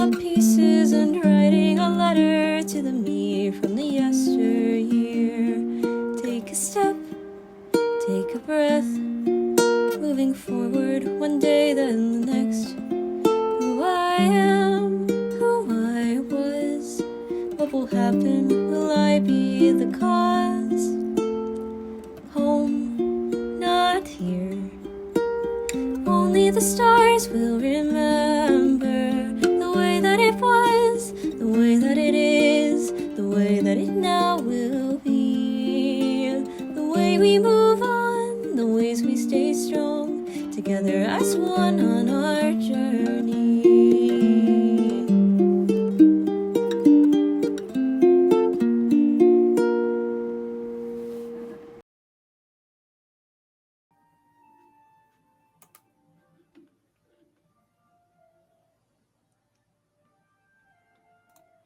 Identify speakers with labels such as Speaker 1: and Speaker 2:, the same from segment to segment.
Speaker 1: in pieces and writing a letter to the me from the yesteryear. Take a step, take a breath, moving forward one day then the next. Who I am, who I was, what will happen, will I be the cause? Home, not here. Only the stars will remember the way that it was, the way that it is, the way that it now will be. The way we move on, the ways we stay strong, together as one on our journey.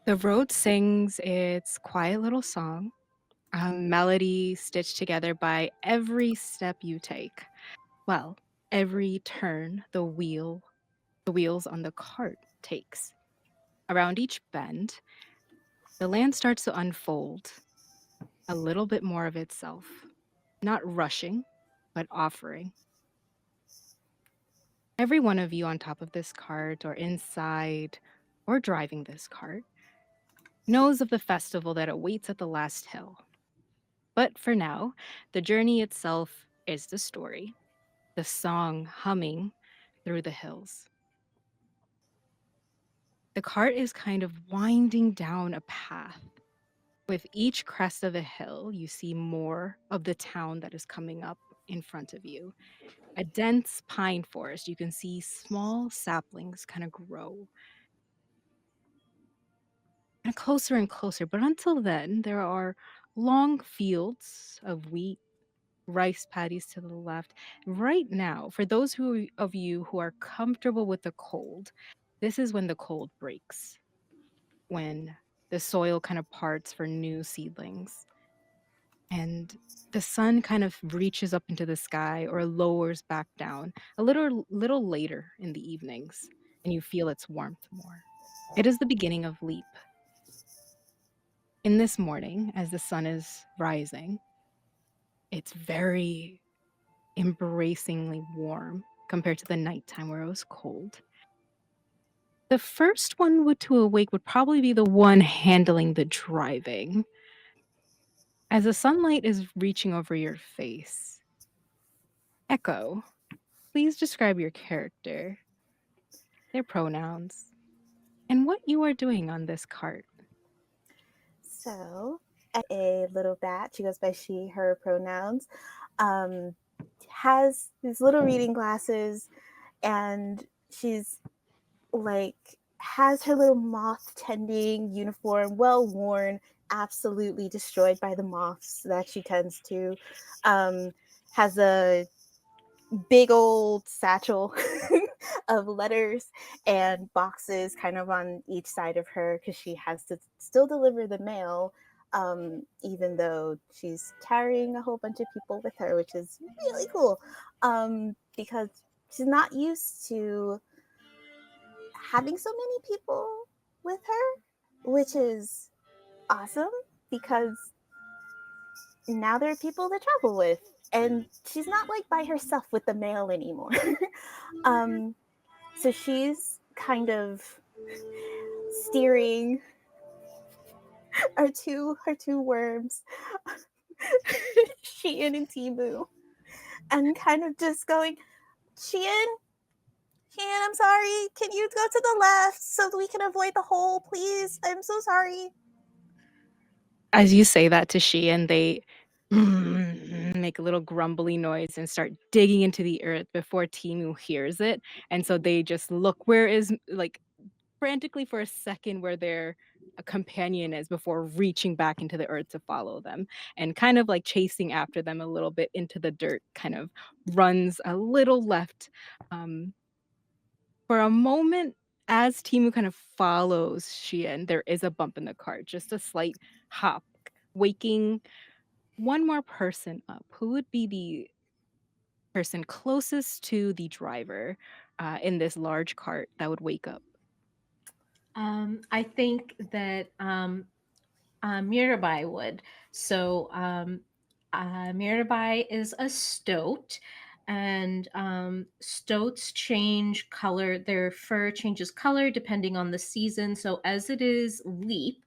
Speaker 2: The road sings its quiet little song, a melody stitched together by every step you take. Well, every turn the wheels on the cart takes. Around each bend, the land starts to unfold a little bit more of itself, not rushing, but offering. Every one of you on top of this cart or inside or driving this cart knows of the festival that awaits at the last hill. But for now, the journey itself is the story, the song humming through the hills. The cart is kind of winding down a path. With each crest of a hill, you see more of the town that is coming up in front of you. A dense pine forest, you can see small saplings kind of grow and closer. But until then, there are long fields of wheat, rice paddies to the left. Right now, for those of you who are comfortable with the cold, this is when the cold breaks, when the soil kind of parts for new seedlings. And the sun kind of reaches up into the sky or lowers back down a little later in the evenings, and you feel its warmth more. It is the beginning of leap. In this morning, as the sun is rising, it's very embracingly warm compared to the nighttime where it was cold. The first one to awake would probably be the one handling the driving. As the sunlight is reaching over your face, Echo, please describe your character, their pronouns, and what you are doing on this cart.
Speaker 3: So, a little bat, she goes by she, her pronouns, um, has these little reading glasses, and she's like, has her little moth tending uniform, well worn, absolutely destroyed by the moths that she tends to. Has a big old satchel of letters and boxes kind of on each side of her because she has to still deliver the mail, even though she's carrying a whole bunch of people with her, which is really cool, because she's not used to having so many people with her, which is awesome because now there are people to travel with. And she's not like by herself with the mail anymore. um, so she's kind of steering our two worms, Sheehan and Timu, and kind of just going, Sheehan, I'm sorry. Can you go to the left so that we can avoid the hole, please? I'm so sorry.
Speaker 2: As you say that to she, and they make a little grumbly noise and start digging into the earth before Timu hears it. And so they just look where is like frantically for a second where their companion is before reaching back into the earth to follow them and kind of like chasing after them a little bit into the dirt, kind of runs a little left. For a moment, as Timu kind of follows Shien, there is a bump in the cart, just a slight hop, waking one more person up. Who would be the person closest to the driver in this large cart that would wake up?
Speaker 4: I think that Mirabai would. So Mirabai is a stoat, and stoats change color. Their fur changes color depending on the season. So as it is leap,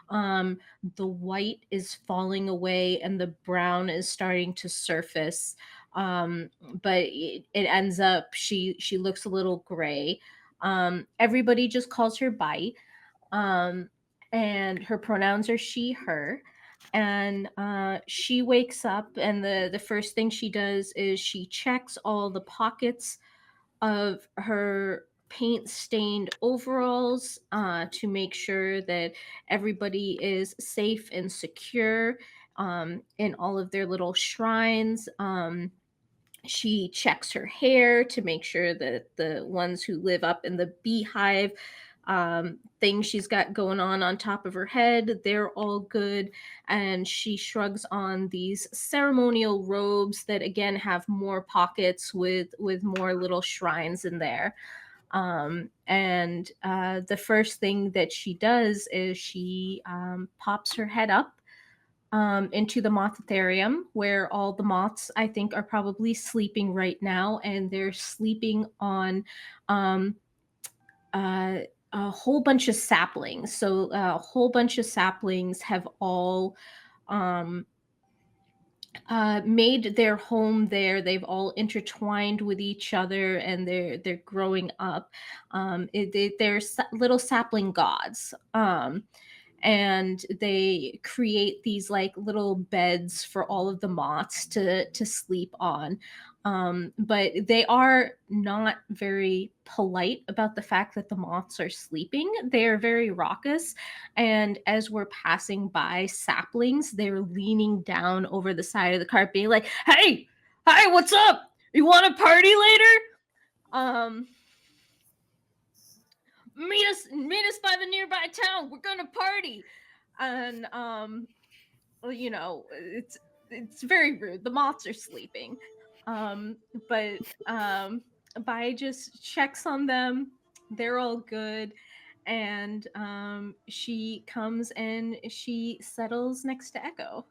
Speaker 4: um, the white is falling away and the brown is starting to surface. But it ends up she looks a little gray. Everybody just calls her Bai, um, and her pronouns are she, her. And she wakes up, and the first thing she does is she checks all the pockets of her paint stained overalls to make sure that everybody is safe and secure in all of their little shrines. She checks her hair to make sure that the ones who live up in the beehive thing she's got going on top of her head, they're all good. And she shrugs on these ceremonial robes that again have more pockets with more little shrines in there. And the first thing that she does is she pops her head up into the mothitherium, where all the moths, I think, are probably sleeping right now, and they're sleeping on um, uh, a whole bunch of saplings. So a whole bunch of saplings have all um, made their home there. They've all intertwined with each other, and they're growing up. They're little sapling gods. And they create these like little beds for all of the moths to sleep on. But they are not very polite about the fact that the moths are sleeping. They are very raucous, and as we're passing by saplings, they're leaning down over the side of the cart, being like, "Hey, hi, what's up? You want to party later? Um, meet us by the nearby town. We're gonna party." And you know, it's very rude. The moths are sleeping. But Bai just checks on them. They're all good. And she comes and she settles next to Echo.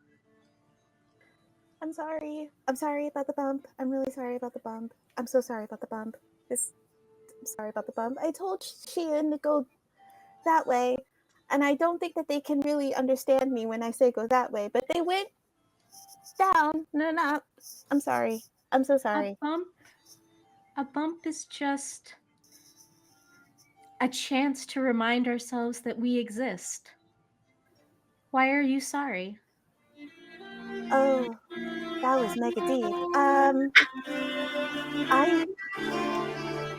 Speaker 3: I'm sorry. I'm sorry about the bump. I'm really sorry about the bump. I'm so sorry about the bump. I'm sorry about the bump. I told Sheehan to go that way, and I don't think that they can really understand me when I say go that way, but they went down, no, up. I'm sorry. I'm so sorry.
Speaker 4: A bump is just a chance to remind ourselves that we exist. Why are you sorry?
Speaker 3: Oh, that was mega deep.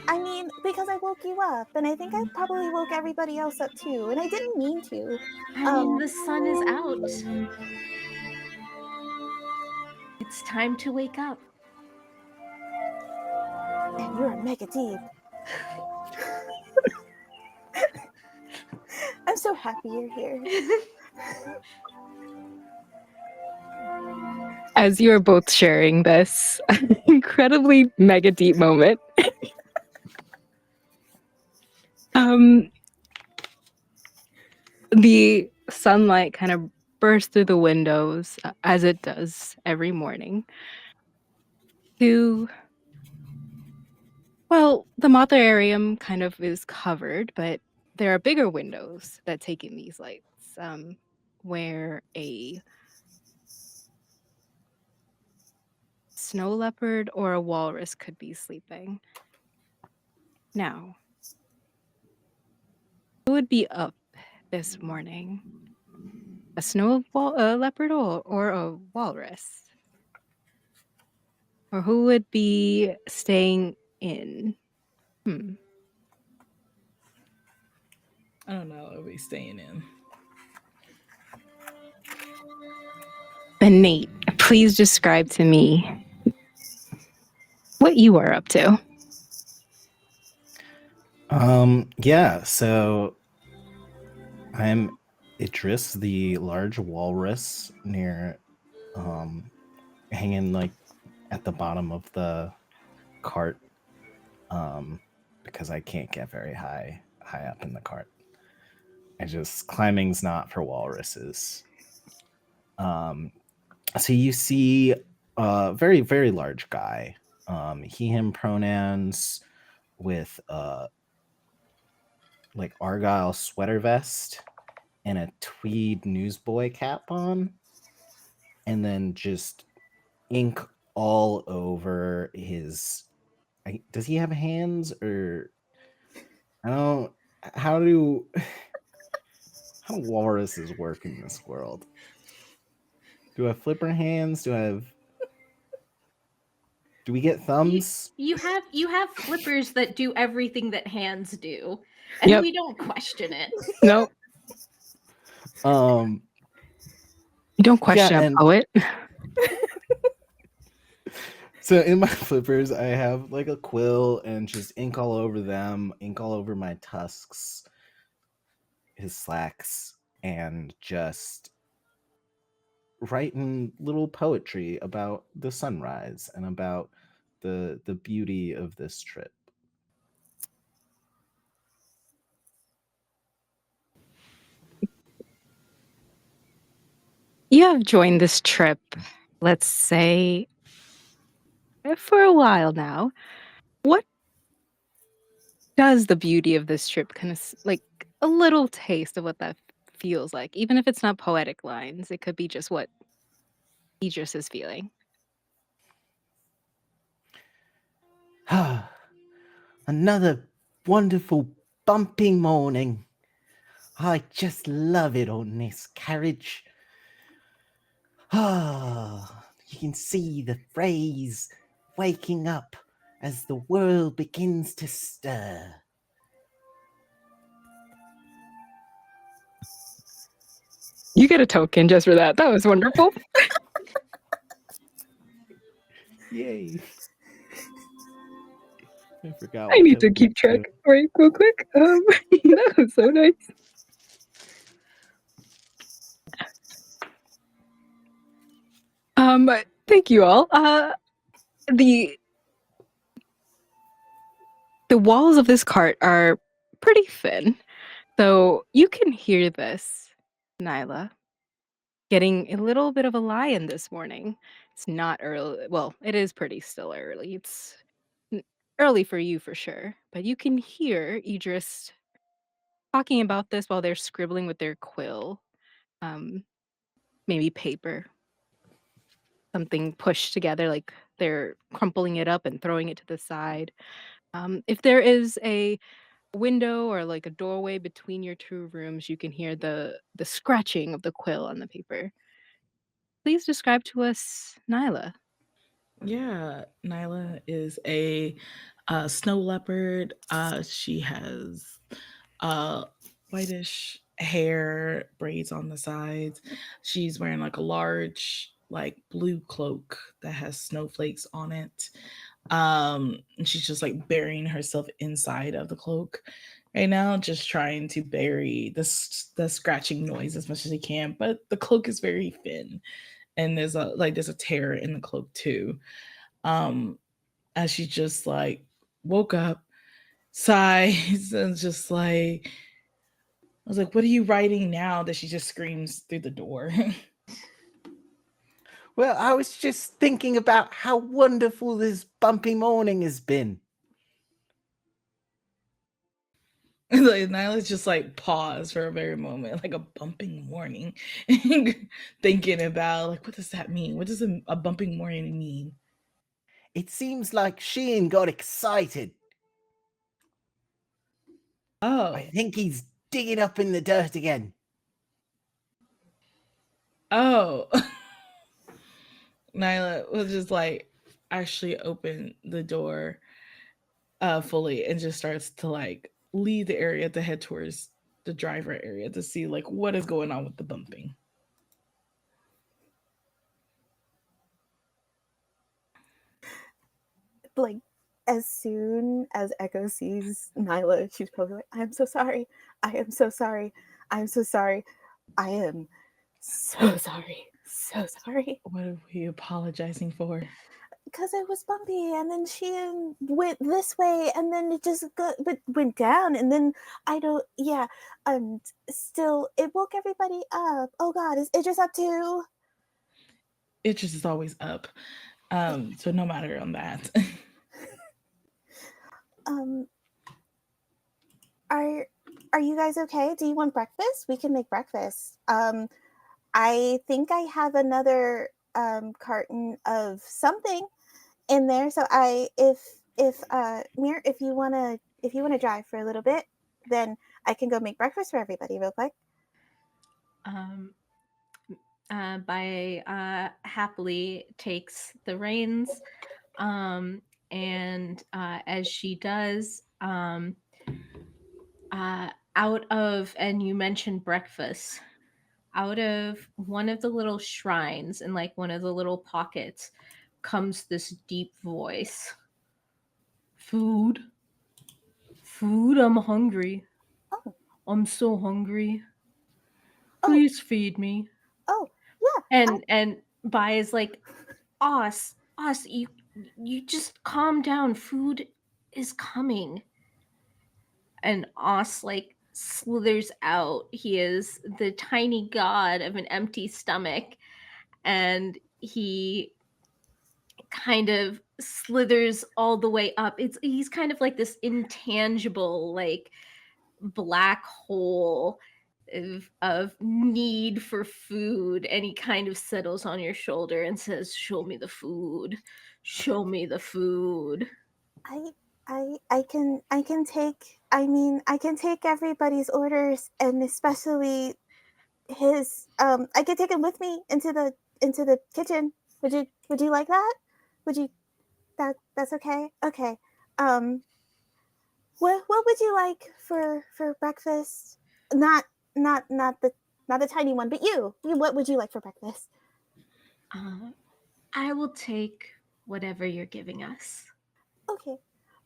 Speaker 3: I mean, because I woke you up, and I think I probably woke everybody else up too, and I didn't mean to.
Speaker 4: I mean, the sun is out. It's time to wake up.
Speaker 3: And you're mega deep. I'm so happy you're here.
Speaker 2: As you are both sharing this incredibly mega deep moment, the sunlight kind of bursts through the windows as it does every morning. Well, the motharium kind of is covered, but there are bigger windows that take in these lights, where a snow leopard or a walrus could be sleeping. Now, who would be up this morning? A snow leopard or a walrus? Or who would be staying in?
Speaker 5: I don't know. I'll be staying in.
Speaker 2: Then Nate, please describe to me what you are up to.
Speaker 6: Yeah, so I'm Idris, the large walrus near hanging like at the bottom of the cart because I can't get very high up in the cart. I just climbing's not for walruses. So you see a very, very large guy. He, him pronouns with like Argyle sweater vest and a tweed newsboy cap on, and then just ink all over his. Does he have hands or I don't? How do how do walruses work in this world? Do I have flipper hands? Do we get thumbs?
Speaker 4: You have flippers that do everything that hands do, and
Speaker 2: Yep.
Speaker 4: we don't question it.
Speaker 2: Nope.
Speaker 6: Um,
Speaker 2: You don't question a
Speaker 6: and
Speaker 2: poet.
Speaker 6: so in my flippers, I have like a quill and just ink all over them, ink all over my tusks, his slacks, and just writing little poetry about the sunrise and about the beauty of this trip.
Speaker 2: You have joined this trip, let's say, for a while now. What does the beauty of this trip kind of like a little taste of what that feels like? Even if it's not poetic lines, it could be just what Idris is feeling.
Speaker 6: Another wonderful bumpy morning. I just love it on this carriage. You can see the phrase waking up as the world begins to stir.
Speaker 2: You get a token just for that. That was wonderful.
Speaker 6: Yay. I forgot.
Speaker 2: I need to keep track right real quick. That was so nice. Thank you all. The walls of this cart are pretty thin, so you can hear this, Nyla, getting a little bit of a lie-in this morning. It's not early. Well, it is pretty still early. It's early for you for sure, but you can hear Idris talking about this while they're scribbling with their quill. Maybe paper, something pushed together, like they're crumpling it up and throwing it to the side. If there is a window or like a doorway between your two rooms, you can hear the scratching of the quill on the paper. Please describe to us Nyla.
Speaker 5: Yeah, Nyla is a snow leopard. She has whitish hair, braids on the sides. She's wearing like a large, like blue cloak that has snowflakes on it. And she's just like burying herself inside of the cloak right now, just trying to bury the scratching noise as much as she can. But the cloak is very thin, and there's a tear in the cloak too. As she just like woke up, sighs, and just like, I was like, what are you writing now? That she just screams through the door.
Speaker 6: Well, I was just thinking about how wonderful this bumpy morning has been.
Speaker 5: Like Nyla's just like pause for a very moment, like a bumping morning, thinking about like, what does that mean? What does a bumping morning mean?
Speaker 6: It seems like Sheehan got excited.
Speaker 5: Oh,
Speaker 6: I think he's digging up in the dirt again.
Speaker 5: oh. Nyla will just like actually open the door fully and just starts to like leave the area to head towards the driver area to see like what is going on with the bumping.
Speaker 3: Like, as soon as Echo sees Nyla, she's probably like, I'm so sorry. I am so sorry. I'm so sorry. I am so sorry. So sorry.
Speaker 5: What are we apologizing for?
Speaker 3: because it was bumpy, and then she went this way, and then it just went down, and then I don't, yeah, and still it woke everybody up. Oh God, is Idris up too?
Speaker 5: Idris is always up, so no matter on that.
Speaker 3: Um, are you guys okay? Do you want breakfast? We can make breakfast. I think I have another carton of something in there. So if Mir, if you wanna drive for a little bit, then I can go make breakfast for everybody real quick.
Speaker 4: Um, Bai happily takes the reins, and as she does, out of, and you mentioned breakfast, out of one of the little shrines in like one of the little pockets comes this deep voice. Food. Food, I'm hungry.
Speaker 3: Oh,
Speaker 4: I'm so hungry.
Speaker 3: oh,
Speaker 4: Please feed me.
Speaker 3: oh, yeah.
Speaker 4: And Bai is like, Os, you just calm down. Food is coming. And Os like slithers out. He is the tiny god of an empty stomach, and he kind of slithers all the way up. He's kind of like this intangible, like black hole of need for food, and he kind of settles on your shoulder and says, "Show me the food. Show me the food."
Speaker 3: I can take, I can take everybody's orders, and especially his. I can take him with me into the kitchen. Would you like that? Would you that's okay? Okay. Um what would you like for breakfast? Not not the tiny one, but you. What would you like for breakfast?
Speaker 4: I will take whatever you're giving us.
Speaker 3: Okay.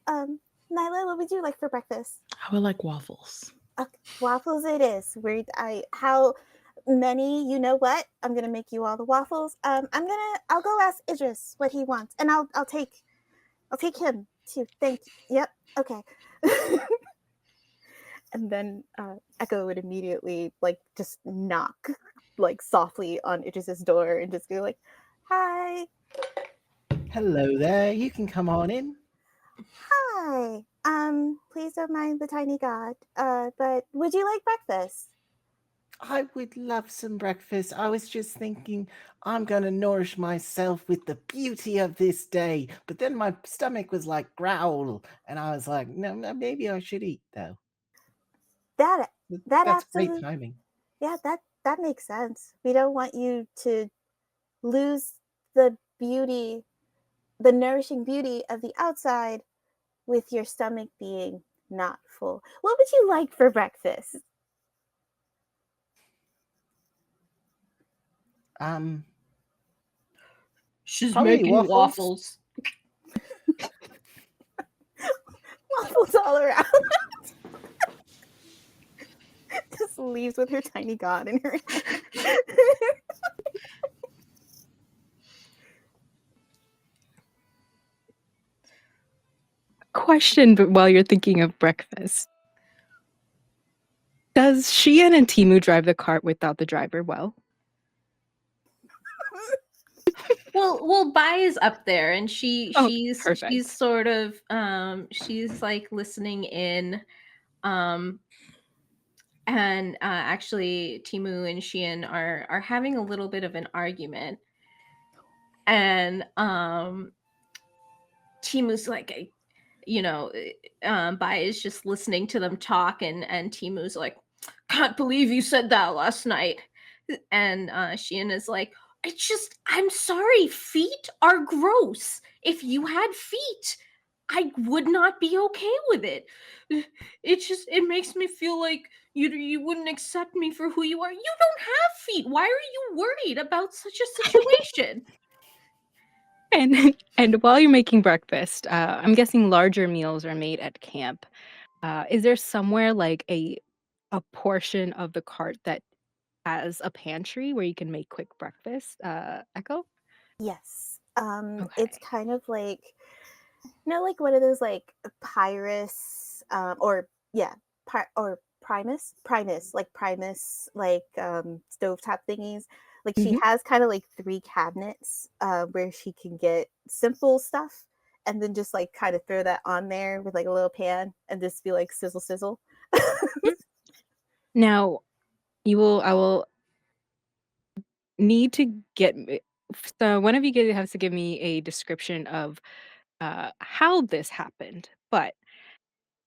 Speaker 3: Nyla, what would you like for breakfast?
Speaker 5: I would like waffles.
Speaker 3: Waffles it is. How many? You know what? I'm gonna make you all the waffles. I'll go ask Idris what he wants, and I'll take him too. Thank you. Yep. Okay. And then Echo would immediately like just knock like softly on Idris's door and just go like, "Hi,
Speaker 6: Hello there. You can come on in.
Speaker 3: hi. Please don't mind the tiny god. But would you like breakfast?"
Speaker 6: I would love some breakfast. I was just thinking I'm going to nourish myself with the beauty of this day. But then my stomach was like growl. And I was like, no, maybe I should eat though.
Speaker 3: That
Speaker 6: That's great
Speaker 3: absolutely,
Speaker 6: timing.
Speaker 3: yeah, that makes sense. We don't want you to lose the beauty, the nourishing beauty of the outside with your stomach being not full. What would you like for breakfast?
Speaker 4: She's
Speaker 6: Probably
Speaker 4: making
Speaker 6: waffles.
Speaker 3: Waffles all around. Just leaves with her tiny god in her hand.
Speaker 2: Question, but while you're thinking of breakfast, does Sheehan and Timu drive the cart without the driver well?
Speaker 4: Well, Bai is up there, and
Speaker 2: Oh,
Speaker 4: she's
Speaker 2: perfect.
Speaker 4: sort of she's like listening in, um, and actually Timu and Xian are having a little bit of an argument, and Timu's like, Bai is just listening to them talk, and Timu's like, "Can't believe you said that last night," and Xian is like, I'm sorry, feet are gross. If you had feet, I would not be okay with it. It makes me feel like you wouldn't accept me for who you are. You don't have feet. Why are you worried about such a situation?
Speaker 2: And while you're making breakfast, I'm guessing larger meals are made at camp. Is there somewhere like a portion of the cart that has a pantry where you can make quick breakfast? Echo?
Speaker 3: Yes. It's
Speaker 2: Okay.
Speaker 3: kind of like, like one of those like Pyrus, or yeah, or Primus, like Primus, like stovetop thingies. Like she
Speaker 2: Mhm.
Speaker 3: has kind of like three cabinets where she can get simple stuff, and then just like kind of throw that on there with like a little pan and just be like sizzle sizzle.
Speaker 2: Mm. Now, I will need to so one of you guys has to give me a description of how this happened. But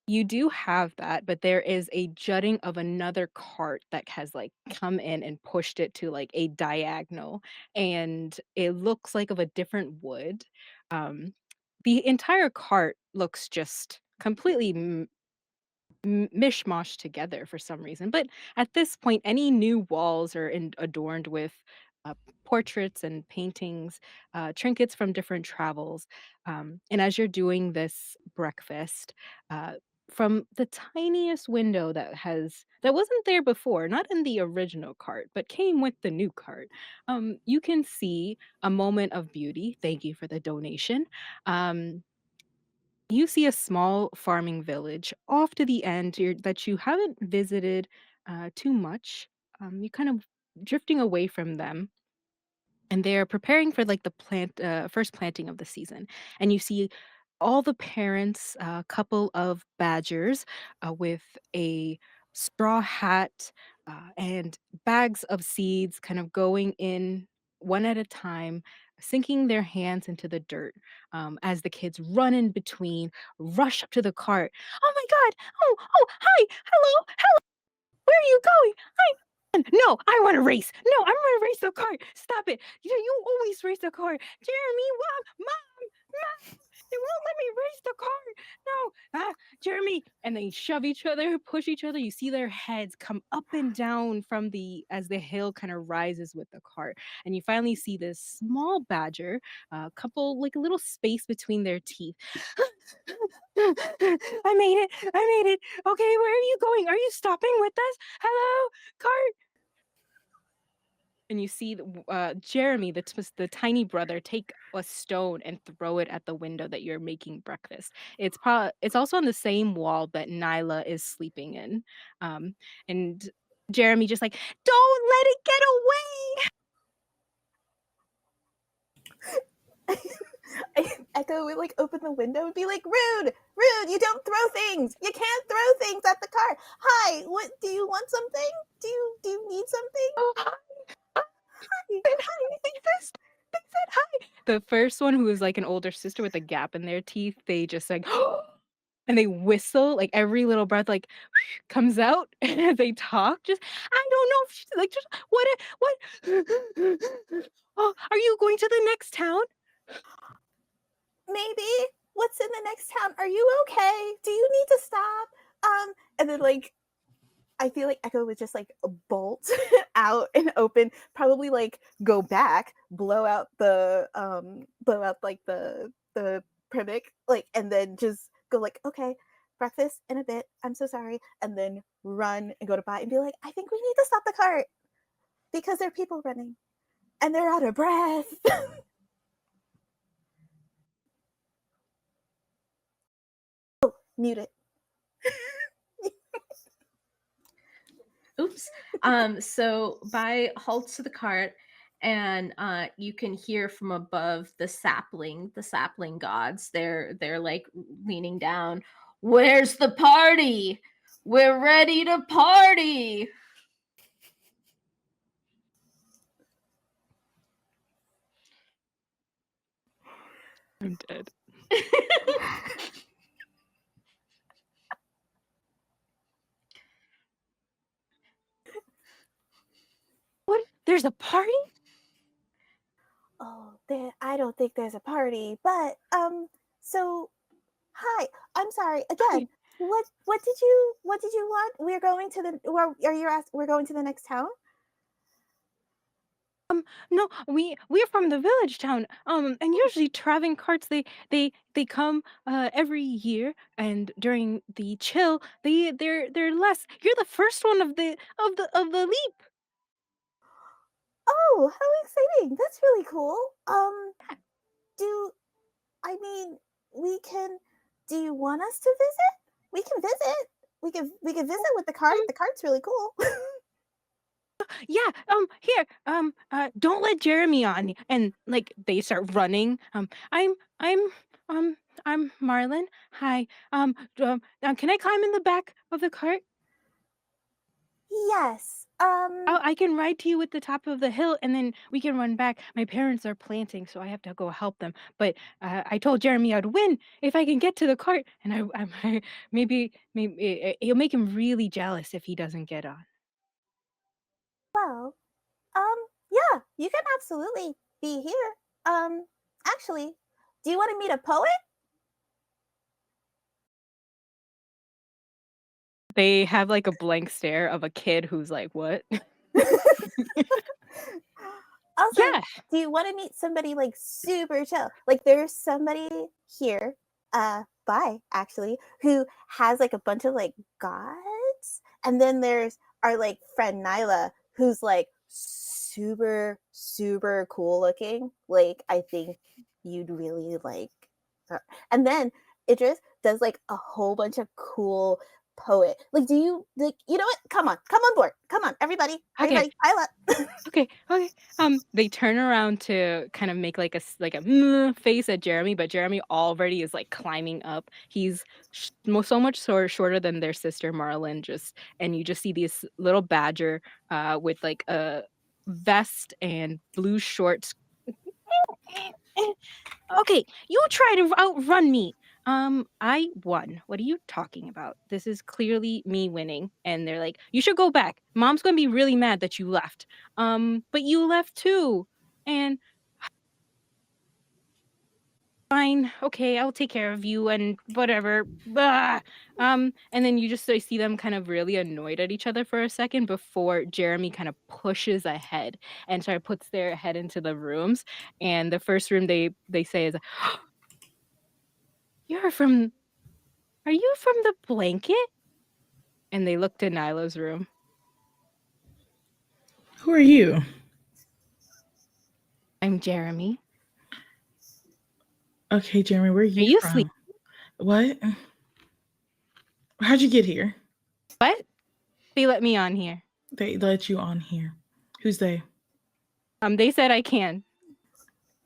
Speaker 2: you do have that, but there is a jutting of another cart that has, like, come in and pushed it to, like, a diagonal, and it looks like of a different wood. Um, the entire cart looks just completely mishmash together for some reason. But at this point, any new walls are adorned with portraits and paintings, trinkets from different travels. And as you're doing this breakfast, uh, from the tiniest window that wasn't there before, not in the original cart, but came with the new cart, you can see a moment of beauty. Thank you for the donation. Um, you see a small farming village off to the end that you haven't visited too much. You kind of drifting away from them, and they're preparing for like the first planting of the season. And you see all the parents, a couple of badgers with a straw hat and bags of seeds, kind of going in one at a time, sinking their hands into the dirt as the kids run in between, rush up to the cart. Oh my god! Oh, hi, hello, where are you going? No, I want to race. No, I'm going to race the car. Stop it. You always race the car. Jeremy, mom, they won't let me race the car. No, Jeremy. And they shove each other, push each other. You see their heads come up and down as the hill kind of rises with the cart. And you finally see this small badger, a couple, like a little space between their teeth. I made it. I made it. Okay, where are you going? Are you stopping with us? Hello, cart. And you see Jeremy, the tiny brother, take a stone and throw it at the window that you're making breakfast. It's also on the same wall that Nyla is sleeping in, and Jeremy just like, don't let it get away.
Speaker 3: Echo would like open the window and be like, "Rude, rude! You don't throw things. You can't throw things at the car. Hi, what? Do you want something? Do you need something?
Speaker 2: Oh, hi,
Speaker 3: Hi,
Speaker 2: and
Speaker 3: hi."
Speaker 2: they said hi. The first one, who is like an older sister with a gap in their teeth, they just like and they whistle, like every little breath like comes out and as they talk, just I don't know if she's like just what oh, are you going to the next town?
Speaker 3: Maybe. What's in the next town? Are you okay? Do you need to stop? And then like I feel like Echo would just like bolt out and open, probably like go back, blow out like the premic, like, and then just go like, okay, breakfast in a bit. I'm so sorry, and then run and go to buy and be like, I think we need to stop the cart because there are people running and they're out of breath. Mute it.
Speaker 4: Oops. So Bai halts to the cart, and you can hear from above the sapling gods. They're like leaning down. Where's the party? We're ready to party.
Speaker 2: I'm dead. What? There's a party?
Speaker 3: Oh, there. I don't think there's a party, but so hi. I'm sorry
Speaker 2: Hi.
Speaker 3: again. What did you want? We're going to the. Are you asked? We're going to the next town.
Speaker 2: No, we're from the village town. And usually traveling carts they come every year, and during the chill they're less. You're the first one of the leap.
Speaker 3: Oh, how exciting! That's really cool. I mean, do you want us to visit? We can visit. We can visit with the cart. The cart's really cool.
Speaker 2: Yeah, here, don't let Jeremy on. And like they start running. Um, I'm Marlin. Hi. Can I climb in the back of the cart?
Speaker 3: Yes.
Speaker 2: I can ride to you at the top of the hill, and then we can run back. My parents are planting, so I have to go help them. But I told Jeremy I'd win if I can get to the cart, and maybe it'll make him really jealous if he doesn't get on.
Speaker 3: Well, yeah, you can absolutely be here. Actually, do you want to meet a poet?
Speaker 2: They have like a blank stare of a kid who's like, "What?"
Speaker 3: Also,
Speaker 2: Yeah.
Speaker 3: do you want to meet somebody like super chill? Like there's somebody here, bye actually, who has like a bunch of like gods, and then there's our like friend Nyla, who's like super super cool looking. Like I think you'd really like her. And then Idris does like a whole bunch of cool poet. Like, do you like? You know what? Come on board. Come on, everybody,
Speaker 2: Okay.
Speaker 3: pile up.
Speaker 2: Okay. They turn around to kind of make like face at Jeremy, but Jeremy already is like climbing up. He's so much shorter than their sister Marlin. And you just see this little badger, with like a vest and blue shorts. Okay, you try to outrun me. I won. What are you talking about? This is clearly me winning. And they're like, you should go back. Mom's gonna be really mad that you left. But you left too. And fine, okay, I'll take care of you and whatever. Blah. And then you just see them kind of really annoyed at each other for a second before Jeremy kind of pushes ahead and sort of puts their head into the rooms. And the first room they say is, Are you from the blanket? And they looked in Nyla's room.
Speaker 5: Who are you?
Speaker 2: I'm Jeremy.
Speaker 5: Okay, Jeremy, where are
Speaker 2: Are
Speaker 5: you
Speaker 2: you
Speaker 5: from?
Speaker 2: asleep?
Speaker 5: What? How'd you get here?
Speaker 2: What? They let me on here.
Speaker 5: They let you on here. Who's they?
Speaker 2: They said I can.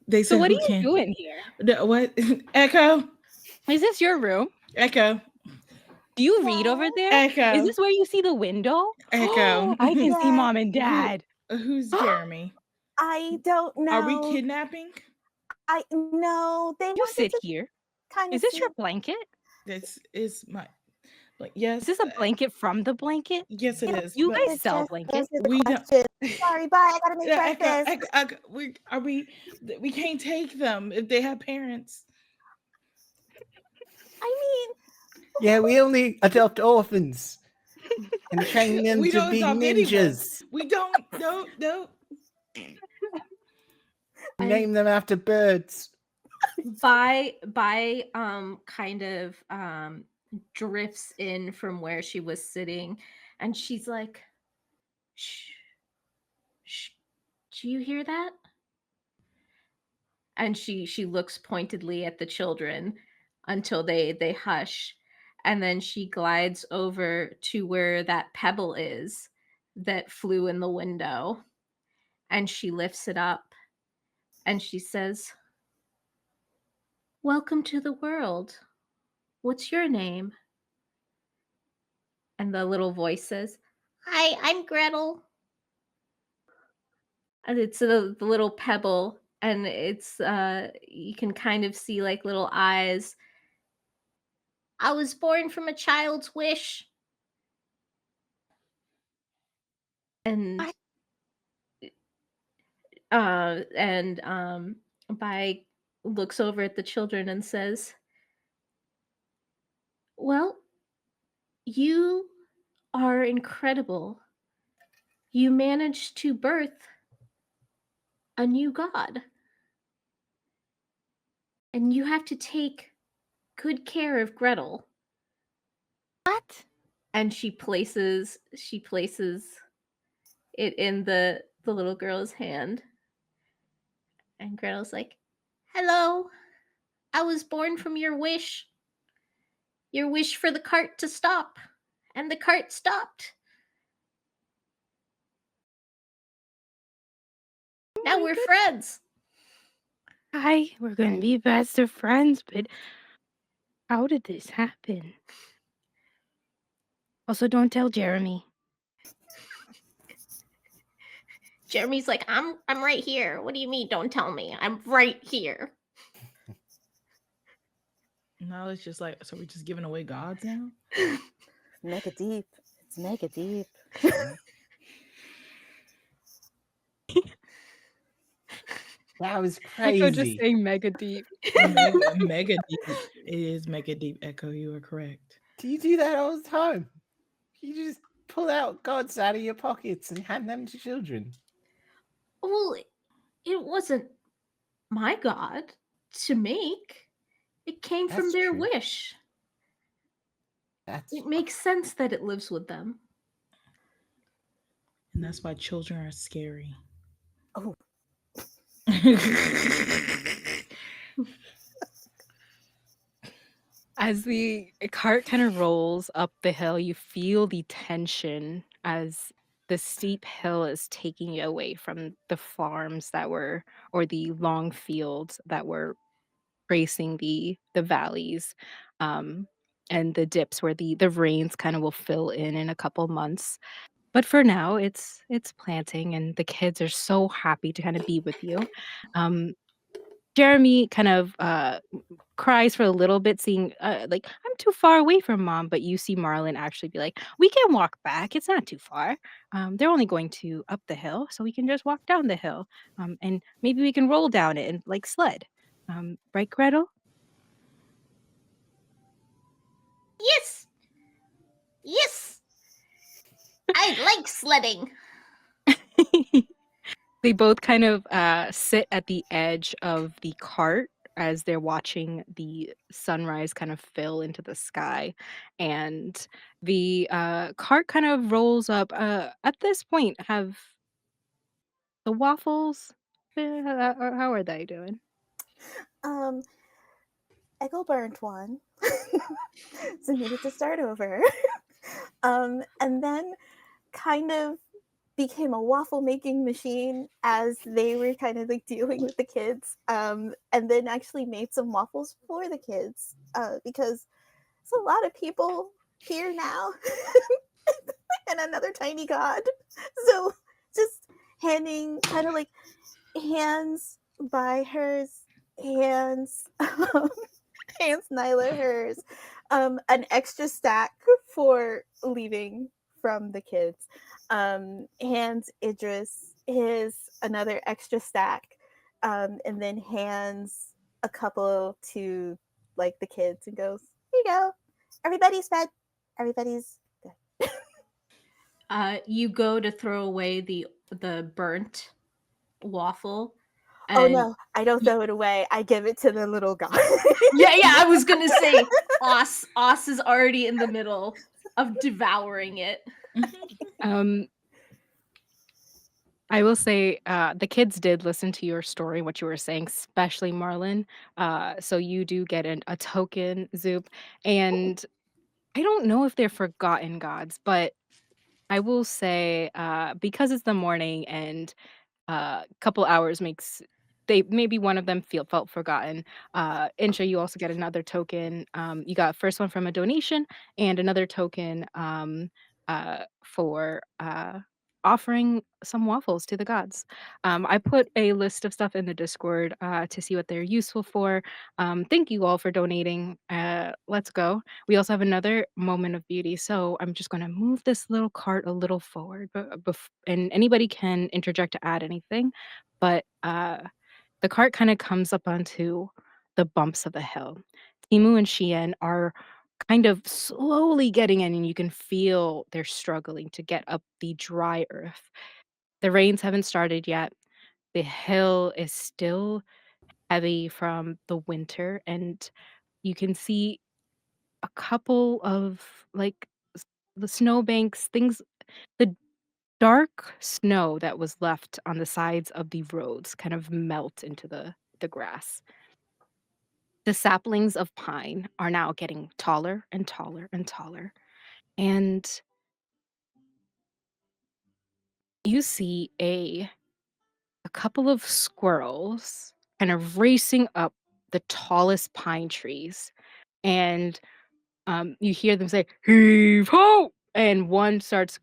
Speaker 5: They
Speaker 2: So
Speaker 5: said
Speaker 2: what are
Speaker 5: who
Speaker 2: you
Speaker 5: can?
Speaker 2: doing here?
Speaker 5: What? Echo?
Speaker 2: Is this your room?
Speaker 5: Echo?
Speaker 2: Do you read over there?
Speaker 5: Echo?
Speaker 2: Is this where you see the window?
Speaker 5: Echo?
Speaker 2: I can see
Speaker 3: Yeah.
Speaker 2: Mom and Dad.
Speaker 5: Who's Jeremy?
Speaker 3: I don't know.
Speaker 5: Are we kidnapping?
Speaker 3: I know they
Speaker 2: You
Speaker 3: wanted
Speaker 2: sit
Speaker 3: to
Speaker 2: here.
Speaker 3: kind of
Speaker 2: Is this
Speaker 3: see.
Speaker 2: your blanket?
Speaker 5: This is my. Like, yes.
Speaker 2: Is this a blanket from the blanket?
Speaker 5: Yes, it is.
Speaker 2: You
Speaker 5: but
Speaker 2: guys sell blankets.
Speaker 3: Answer the
Speaker 5: we don't.
Speaker 3: question. Sorry, bye. I gotta make
Speaker 5: Echo,
Speaker 3: breakfast.
Speaker 5: we can't take them if they have parents.
Speaker 3: I mean,
Speaker 6: Yeah, we only adopt orphans and train them
Speaker 5: We
Speaker 6: to
Speaker 5: don't
Speaker 6: be
Speaker 5: adopt anyone.
Speaker 6: ninjas.
Speaker 5: We don't. No.
Speaker 6: Name them after birds.
Speaker 4: By kind of drifts in from where she was sitting, and she's like, shh, shh, do you hear that? And she looks pointedly at the children until they hush, and then she glides over to where that pebble is that flew in the window, and she lifts it up and she says, welcome to the world. What's your name? And the little voice says, hi, I'm Gretel. And it's the little pebble, and it's you can kind of see like little eyes. I was born from a child's wish. And Bai looks over at the children and says, well, you are incredible. You managed to birth a new god. And you have to take good care of Gretel.
Speaker 2: What?
Speaker 4: And she places it in the little girl's hand. And Gretel's like, Hello. I was born from your wish. Your wish for the cart to stop. And the cart stopped. Now
Speaker 2: my
Speaker 4: we're
Speaker 2: God.
Speaker 4: friends.
Speaker 2: Hi, we're gonna be best of friends, but how did this happen? Also, don't tell Jeremy.
Speaker 4: Jeremy's like, I'm right here. What do you mean don't tell me? I'm right here.
Speaker 5: Now it's just like, so we're just giving away gods now?
Speaker 3: Mega deep. It's mega deep.
Speaker 6: That was
Speaker 2: Echo just
Speaker 6: crazy.
Speaker 2: saying mega deep.
Speaker 5: Mega deep. It is mega deep, Echo. You are correct.
Speaker 6: Do you do that all the time? You just pull out gods out of your pockets and hand them to children.
Speaker 4: Well, it wasn't my god to make. It came from
Speaker 6: That's
Speaker 4: their
Speaker 6: true.
Speaker 4: wish.
Speaker 6: That's
Speaker 4: It makes sense that it lives with them.
Speaker 5: And that's why children are scary.
Speaker 3: Oh,
Speaker 2: As the cart kind of rolls up the hill, you feel the tension as the steep hill is taking you away from the farms that were, or the long fields that were tracing the valleys, um, and the dips where the rains kind of will fill in a couple months. But for now, it's planting, and the kids are so happy to kind of be with you. Um, Jeremy kind of cries for a little bit, seeing like, I'm too far away from mom, but you see Marlon actually be like, we can walk back. It's not too far. They're only going to up the hill, so we can just walk down the hill. And maybe we can roll down it and like sled. Right, Gretel?
Speaker 4: Yes! Yes! I like sledding.
Speaker 2: They both kind of sit at the edge of the cart as they're watching the sunrise kind of fill into the sky. And the cart kind of rolls up. At this point, have the waffles, how are they doing?
Speaker 3: um, Echo burnt one, so needed to start over. And then kind of became a waffle making machine as they were kind of like dealing with the kids, and then actually made some waffles for the kids, because it's a lot of people here now and another tiny god. So just handing kind of like hands by hers, hands hands Nyla hers, an extra stack for leaving from the kids. Hands Idris his another extra stack, and then hands a couple to like the kids and goes, "Here you go, everybody's fed, everybody's good."
Speaker 4: You go to throw away the burnt waffle,
Speaker 3: Oh
Speaker 4: and
Speaker 3: no, I don't throw it away. I give it to the little guy.
Speaker 4: yeah, I was gonna say, Os is already in the middle of devouring it.
Speaker 2: Um, I will say, the kids did listen to your story, what you were saying, especially Marlon. So you do get a token, Zoop. And I don't know if they're forgotten gods, but I will say, because it's the morning and couple hours makes they maybe one of them felt forgotten. Insha, you also get another token. You got first one from a donation and another token for offering some waffles to the gods. I put a list of stuff in the Discord to see what they're useful for. Thank you all for donating. Let's go. We also have another moment of beauty. So I'm just going to move this little cart a little forward, and anybody can interject to add anything. But the cart kind of comes up onto the bumps of the hill. Timu and Shien are kind of slowly getting in, and you can feel they're struggling to get up the dry earth. The rains haven't started yet. The hill is still heavy from the winter, and you can see a couple of like the snowbanks, things, the dark snow that was left on the sides of the roads kind of melt into the grass. The saplings of pine are now getting taller and taller and taller. And you see a couple of squirrels kind of racing up the tallest pine trees. And you hear them say, "Heave ho!" And one starts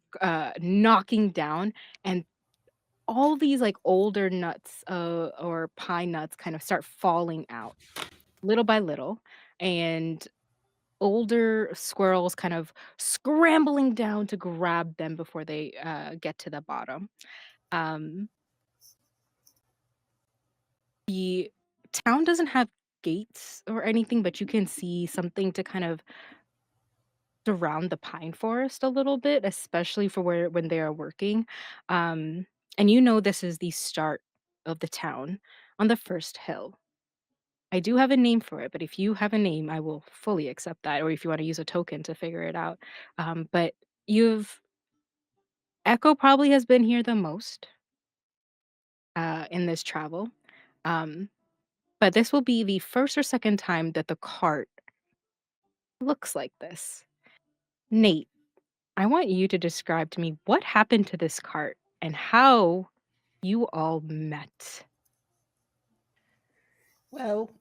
Speaker 2: knocking down, and all these like older nuts or pine nuts kind of start falling out little by little. And older squirrels kind of scrambling down to grab them before they get to the bottom. Um, the town doesn't have gates or anything, but you can see something to kind of surround the pine forest a little bit, especially for where when they are working. Um, and you know this is the start of the town on the first hill. I do have a name for it, but if you have a name, I will fully accept that, or if you want to use a token to figure it out. But you've Echo probably has been here the most in this travel. Um, but this will be the first or second time that the cart looks like this. Nate, I want you to describe to me what happened to this cart and how you all met.
Speaker 6: Well,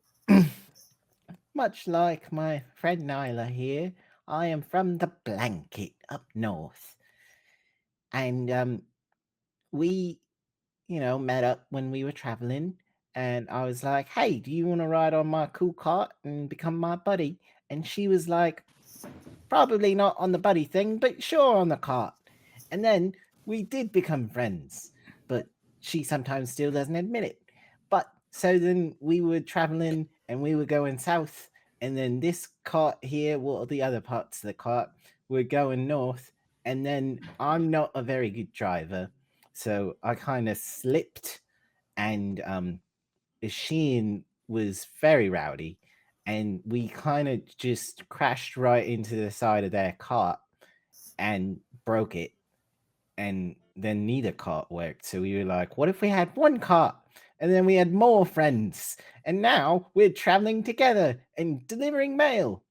Speaker 6: much like my friend Nyla here, I am from the blanket up north. And we, met up when we were traveling. And I was like, hey, do you want to ride on my cool cart and become my buddy? And she was like, probably not on the buddy thing, but sure on the cart. And then we did become friends, but she sometimes still doesn't admit it. But so then we were traveling and we were going south, and then this cart here, well, the other parts of the cart were going north. And then I'm not a very good driver, so I kind of slipped, and Sheen was very rowdy, and we kind of just crashed right into the side of their cart and broke it. And then neither cart worked. So we were like, what if we had one cart? And then we had more friends. And now we're traveling together and delivering mail.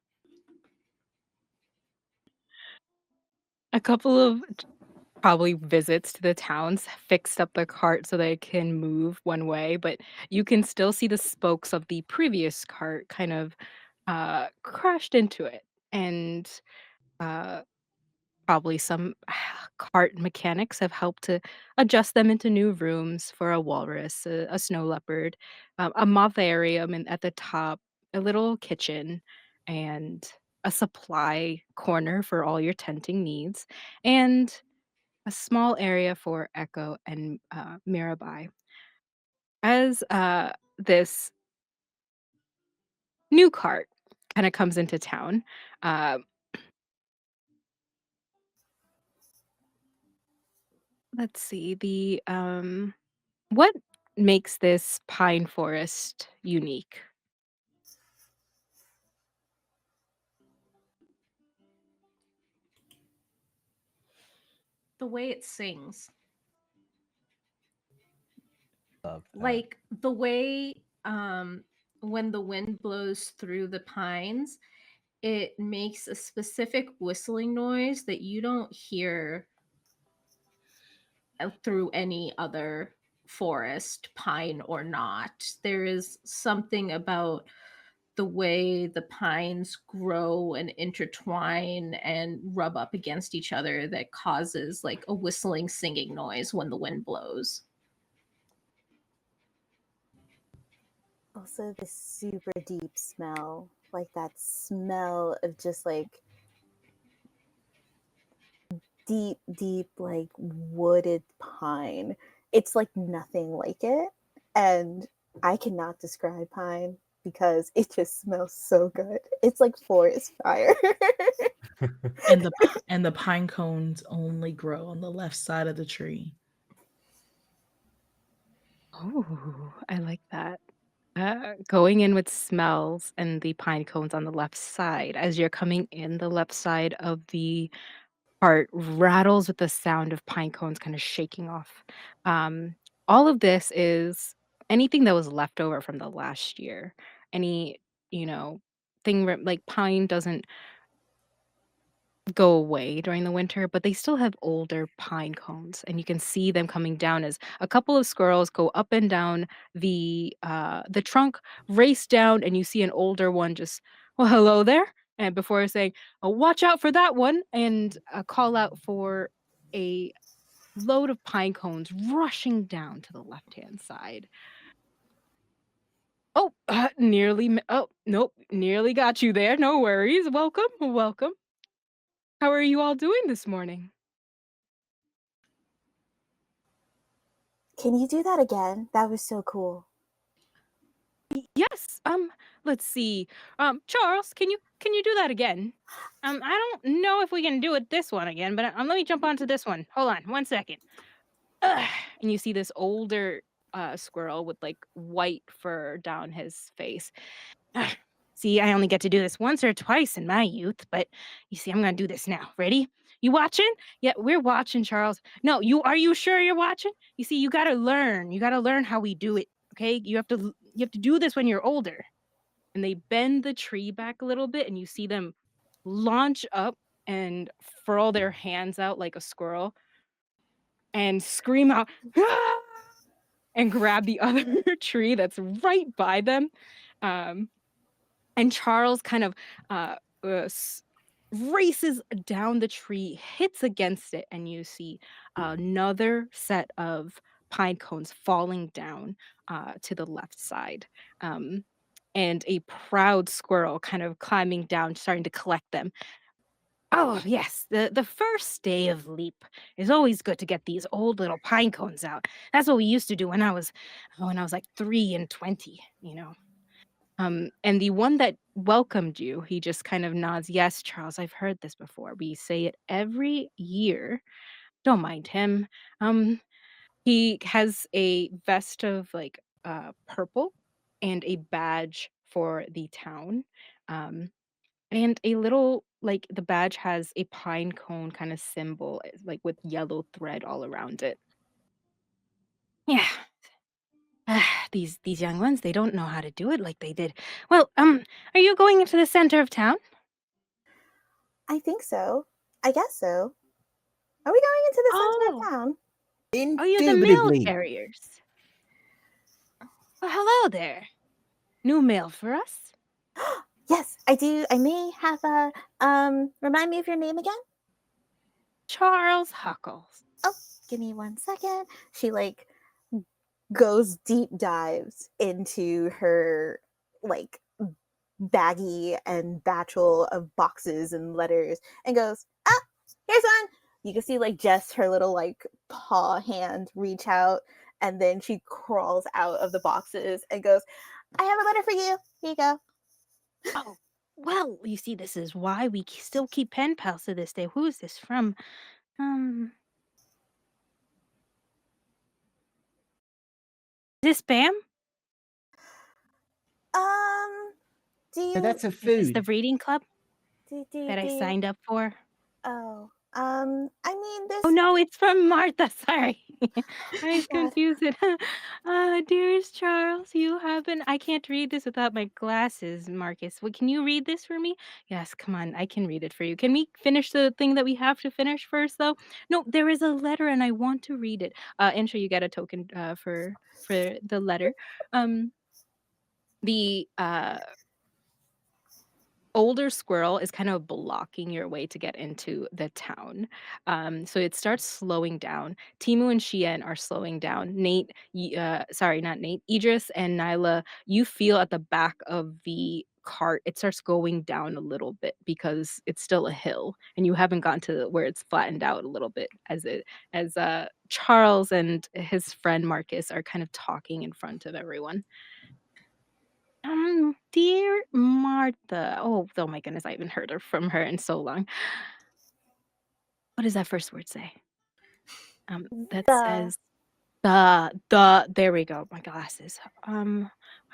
Speaker 2: A couple of probably visits to the towns fixed up the cart so they can move one way, but you can still see the spokes of the previous cart kind of crashed into it. And uh, probably some cart mechanics have helped to adjust them into new rooms for a walrus, a snow leopard, a motharium at the top, a little kitchen, and a supply corner for all your tenting needs, and a small area for Echo and Mirabai. As this new cart kind of comes into town, uh, let's see what makes this pine forest unique?
Speaker 4: The way it sings.
Speaker 6: Love that.
Speaker 4: Like the way when the wind blows through the pines, it makes a specific whistling noise that you don't hear through any other forest, pine or not. There is something about the way the pines grow and intertwine and rub up against each other that causes like a whistling singing noise when the wind blows.
Speaker 3: Also, this super deep smell, like that smell of just like deep, deep, like wooded pine. It's like nothing like it. And I cannot describe pine because it just smells so good. It's like forest fire.
Speaker 5: And the pine cones only grow on the left side of the tree.
Speaker 2: Oh, I like that. Going in with smells and the pine cones on the left side. As you're coming in, the left side of the cart rattles with the sound of pine cones kind of shaking off. All of this is anything that was left over from the last year. Any thing like pine doesn't go away during the winter, but they still have older pine cones, and you can see them coming down as a couple of squirrels go up and down the trunk, race down, and you see an older one just, well, hello there, and before saying, oh, watch out for that one, and call out for a load of pine cones rushing down to the left hand side. Oh, oh, nope, nearly got you there. No worries. Welcome, welcome. How are you all doing this morning?
Speaker 3: Can you do that again? That was so cool.
Speaker 2: Yes. Let's see. Charles, can you do that again? I don't know if we can do it this one again, but let me jump onto this one. Hold on, 1 second. Ugh. And you see this older squirrel with like white fur down his face. Ugh. See, I only get to do this once or twice in my youth, but you see, I'm gonna do this now. Ready? You watching? Yeah, we're watching, Charles. No, are you sure you're watching? You see, you gotta learn. You gotta learn how we do it. Okay? You have to do this when you're older. And they bend the tree back a little bit, and you see them launch up and furl their hands out like a squirrel and scream out, "Ah!" and grab the other tree that's right by them. Um, and Charles kind of races down the tree, hits against it, and you see another set of pine cones falling down to the left side. Um, and a proud squirrel kind of climbing down, starting to collect them. Oh, yes, the first day of leap is always good to get these old little pine cones out. That's what we used to do when I was like 3 and 20. And the one that welcomed you, he just kind of nods, "Yes, Charles, I've heard this before. We say it every year. Don't mind him." Um, he has a vest of like purple and a badge for the town. Um, and a little like the badge has a pine cone kind of symbol, like with yellow thread all around it. Yeah. These young ones, they don't know how to do it like they did. Well, are you going into the center of town?
Speaker 3: I think so. I guess so. Are we going into the center
Speaker 2: Oh,
Speaker 3: of town?
Speaker 2: oh, you're the mail
Speaker 6: Indubitably.
Speaker 2: carriers. Well, hello there. New mail for us?
Speaker 3: Yes, I do. I may have a remind me of your name again?
Speaker 2: Charles Huckles.
Speaker 3: Oh, give me 1 second. She like goes deep dives into her like baggie and batchel of boxes and letters and goes, ah, here's one. You can see like just her little like paw hand reach out, and then she crawls out of the boxes and goes, I have a letter for you. Here you go.
Speaker 2: Oh, well, you see, this is why we still keep pen pals to this day. Who is this from? Um, is this Bam?
Speaker 3: Do
Speaker 6: No,
Speaker 3: you
Speaker 6: that's a
Speaker 2: Is this the
Speaker 6: food.
Speaker 2: reading club
Speaker 3: do
Speaker 2: that I
Speaker 3: you
Speaker 2: signed up for?
Speaker 3: oh I mean
Speaker 2: Oh
Speaker 3: this
Speaker 2: no, it's from Martha. Sorry. I was
Speaker 3: God.
Speaker 2: confused. Dearest Charles, I can't read this without my glasses, Marcus. Can you read this for me? Yes, come on, I can read it for you. Can we finish the thing that we have to finish first, though? No, there is a letter and I want to read it. Ansha, you get a token for the letter. Um, the older squirrel is kind of blocking your way to get into the town. So it starts slowing down. Timu and Shien are slowing down. Sorry, not Nate. Idris and Nyla, you feel at the back of the cart, it starts going down a little bit because it's still a hill, and you haven't gotten to where it's flattened out a little bit as Charles and his friend Marcus are kind of talking in front of everyone. Dear Martha. Oh my goodness, I haven't heard from her in so long. What does that first word say? That
Speaker 3: The
Speaker 2: says there we go. My glasses. I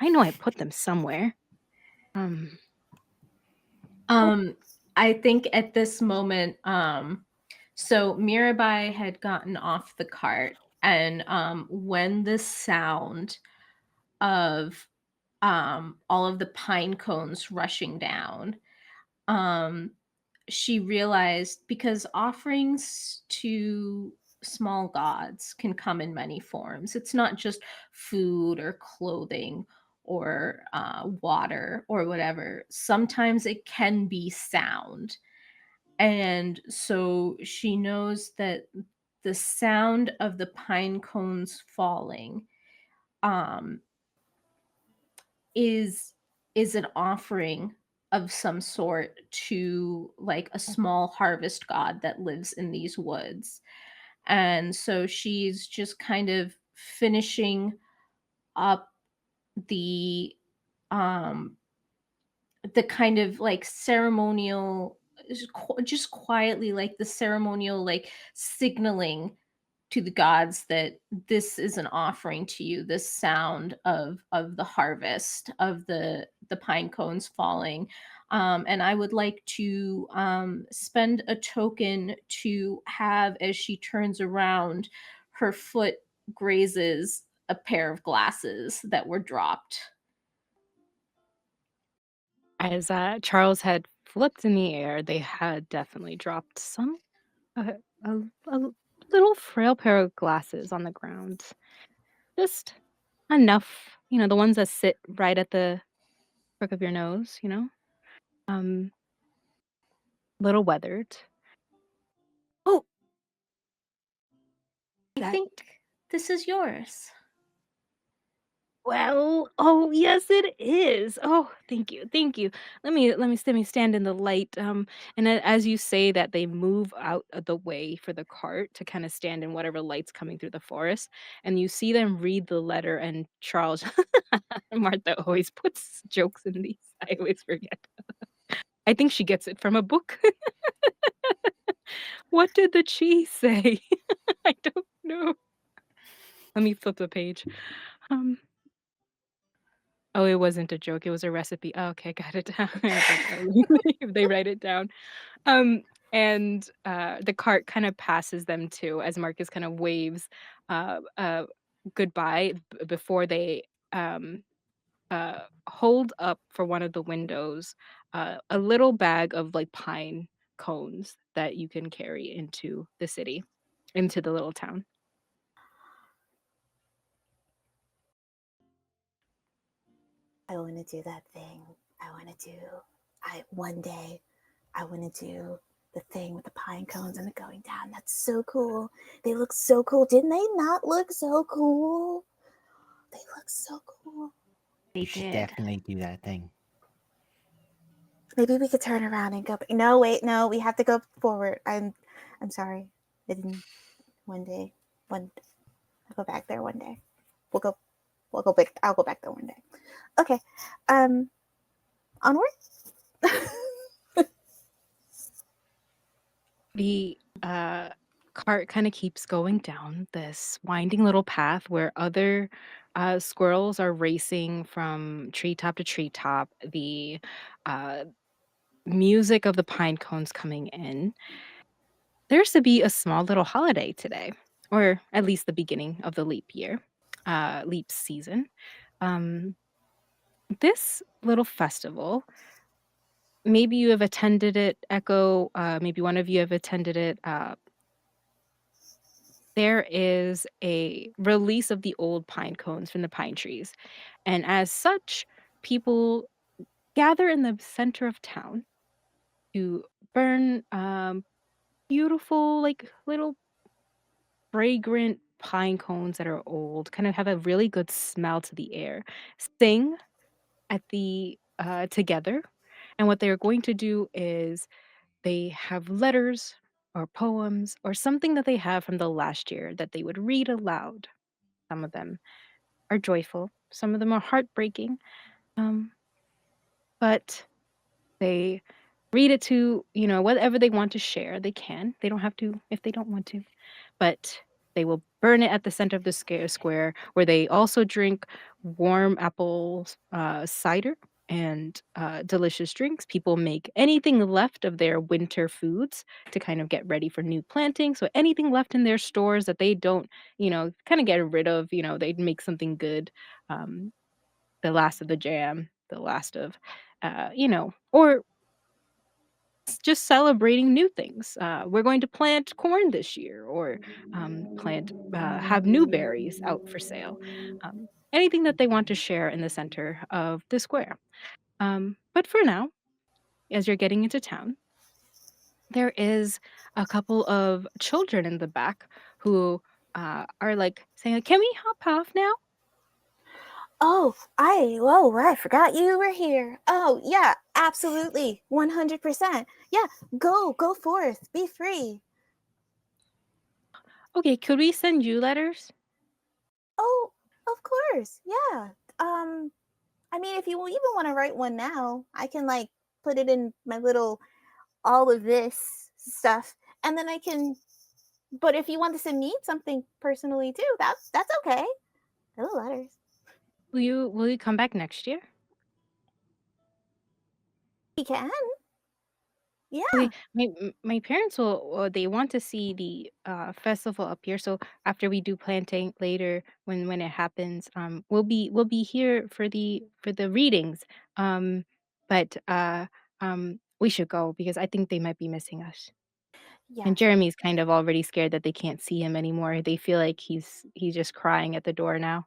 Speaker 2: know I put them somewhere. Um,
Speaker 4: I think at this moment, so Mirabai had gotten off the cart, and when the sound of all of the pine cones rushing down. Um, she realized because offerings to small gods can come in many forms. It's not just food or clothing or water or whatever. Sometimes it can be sound. And so she knows that the sound of the pine cones falling um, is an offering of some sort to like a small harvest god that lives in these woods. And so she's just kind of finishing up the um kind of like ceremonial, just quietly, like the ceremonial like signaling to the gods that this is an offering to you, this sound of the harvest of the pine cones falling. And I would like to spend a token to have, as she turns around, her foot grazes a pair of glasses that were dropped.
Speaker 2: As Charles had flipped in the air, they had definitely dropped some a little frail pair of glasses on the ground. Just enough, the ones that sit right at the crook of your nose. Um, little weathered. Oh,
Speaker 4: I
Speaker 2: that
Speaker 4: think this is yours.
Speaker 2: well, oh yes, it is. Oh, thank you, thank you. Let me stand in the light. And as you say that, they move out of the way for the cart to kind of stand in whatever light's coming through the forest, and you see them read the letter. And Charles, Martha always puts jokes in these. I always forget. I think she gets it from a book. What did the cheese say? I don't know. Let me flip the page. Um, Oh, it wasn't a joke, it was a recipe. Oh, okay, got it down. I was like, "Oh," they write it down. Um, and the cart kind of passes them too as Marcus kind of waves, goodbye before they, um, hold up for one of the windows, a little bag of, like, pine cones that you can carry into the city, into the little town.
Speaker 3: I want to do that thing. I want to do. I one day. I want to do the thing with the pine cones and the going down. That's so cool. They look so cool. Didn't they not look so cool? They look so cool.
Speaker 4: They
Speaker 6: You should
Speaker 4: did.
Speaker 6: definitely do that thing.
Speaker 3: Maybe we could turn around and go. No, wait, no. We have to go forward. I'm sorry. I didn't. One day. I'll go back there one day. We'll go. We'll go back. I'll go back there one day. Okay. Onward.
Speaker 2: The cart kind of keeps going down this winding little path where other squirrels are racing from treetop to treetop. The uh, music of the pine cones coming in. There's to be a small little holiday today, or at least the beginning of the leap year, leap season. Um, this little festival, maybe you have attended it, Echo. Maybe one of you have attended it. There is a release of the old pine cones from the pine trees. And as such, people gather in the center of town to burn beautiful, like little fragrant pine cones that are old, kind of have a really good smell to the air, sing at the together. And what they're going to do is they have letters or poems or something that they have from the last year that they would read aloud. Some of them are joyful, some of them are heartbreaking, um, but they read it to, whatever they want to share, they can. They don't have to if they don't want to, but they will burn it at the center of the square where they also drink warm apple cider and delicious drinks. People make anything left of their winter foods to kind of get ready for new planting. So anything left in their stores that they don't, kind of get rid of, they'd make something good. Um, the last of the jam, the last of, or just celebrating new things. We're going to plant corn this year, or have new berries out for sale. Anything that they want to share in the center of the square. But for now, as you're getting into town, there is a couple of children in the back who are like saying, "Can we hop off now?"
Speaker 3: Oh, I forgot you were here. Oh, yeah, absolutely. 100%. Yeah, go forth. Be free.
Speaker 2: Okay, could we send you letters?
Speaker 3: Oh, of course. Yeah. I mean, if you even want to write one now, I can like put it in my little all of this stuff, and then I can. But if you want to send me something personally too, that's okay. Little letters.
Speaker 2: Will you come back next year?
Speaker 3: We can.
Speaker 2: Okay,
Speaker 3: Yeah.
Speaker 2: my parents they want to see the festival up here. So after we do planting later, when it happens, we'll be here for the readings. Um, but we should go because I think they might be missing us.
Speaker 3: Yeah.
Speaker 2: And Jeremy's kind of already scared that they can't see him anymore. They feel like he's just crying at the door now.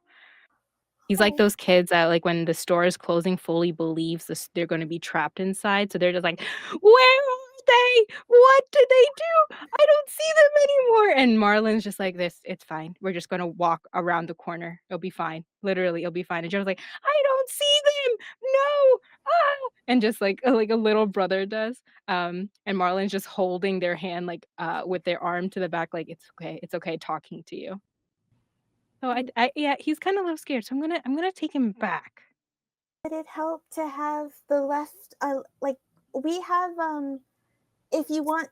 Speaker 2: He's like
Speaker 3: Oh.
Speaker 2: those kids that, like, when the store is closing, fully believes they're gonna be trapped inside, so they're just like, "Where are they? What did they do? I don't see them anymore." And Marlon's just like this, "It's fine. We're just gonna walk around the corner. It'll be fine. Literally, it'll be fine." And Joe's like, "I don't see them. No. Ah!" And just like a little brother does. And Marlon's just holding their hand, like, with their arm to the back, like, it's okay talking to you." So yeah, he's kinda a little scared, so I'm gonna take him back.
Speaker 3: Would it help to have the left? Like we have. If you want,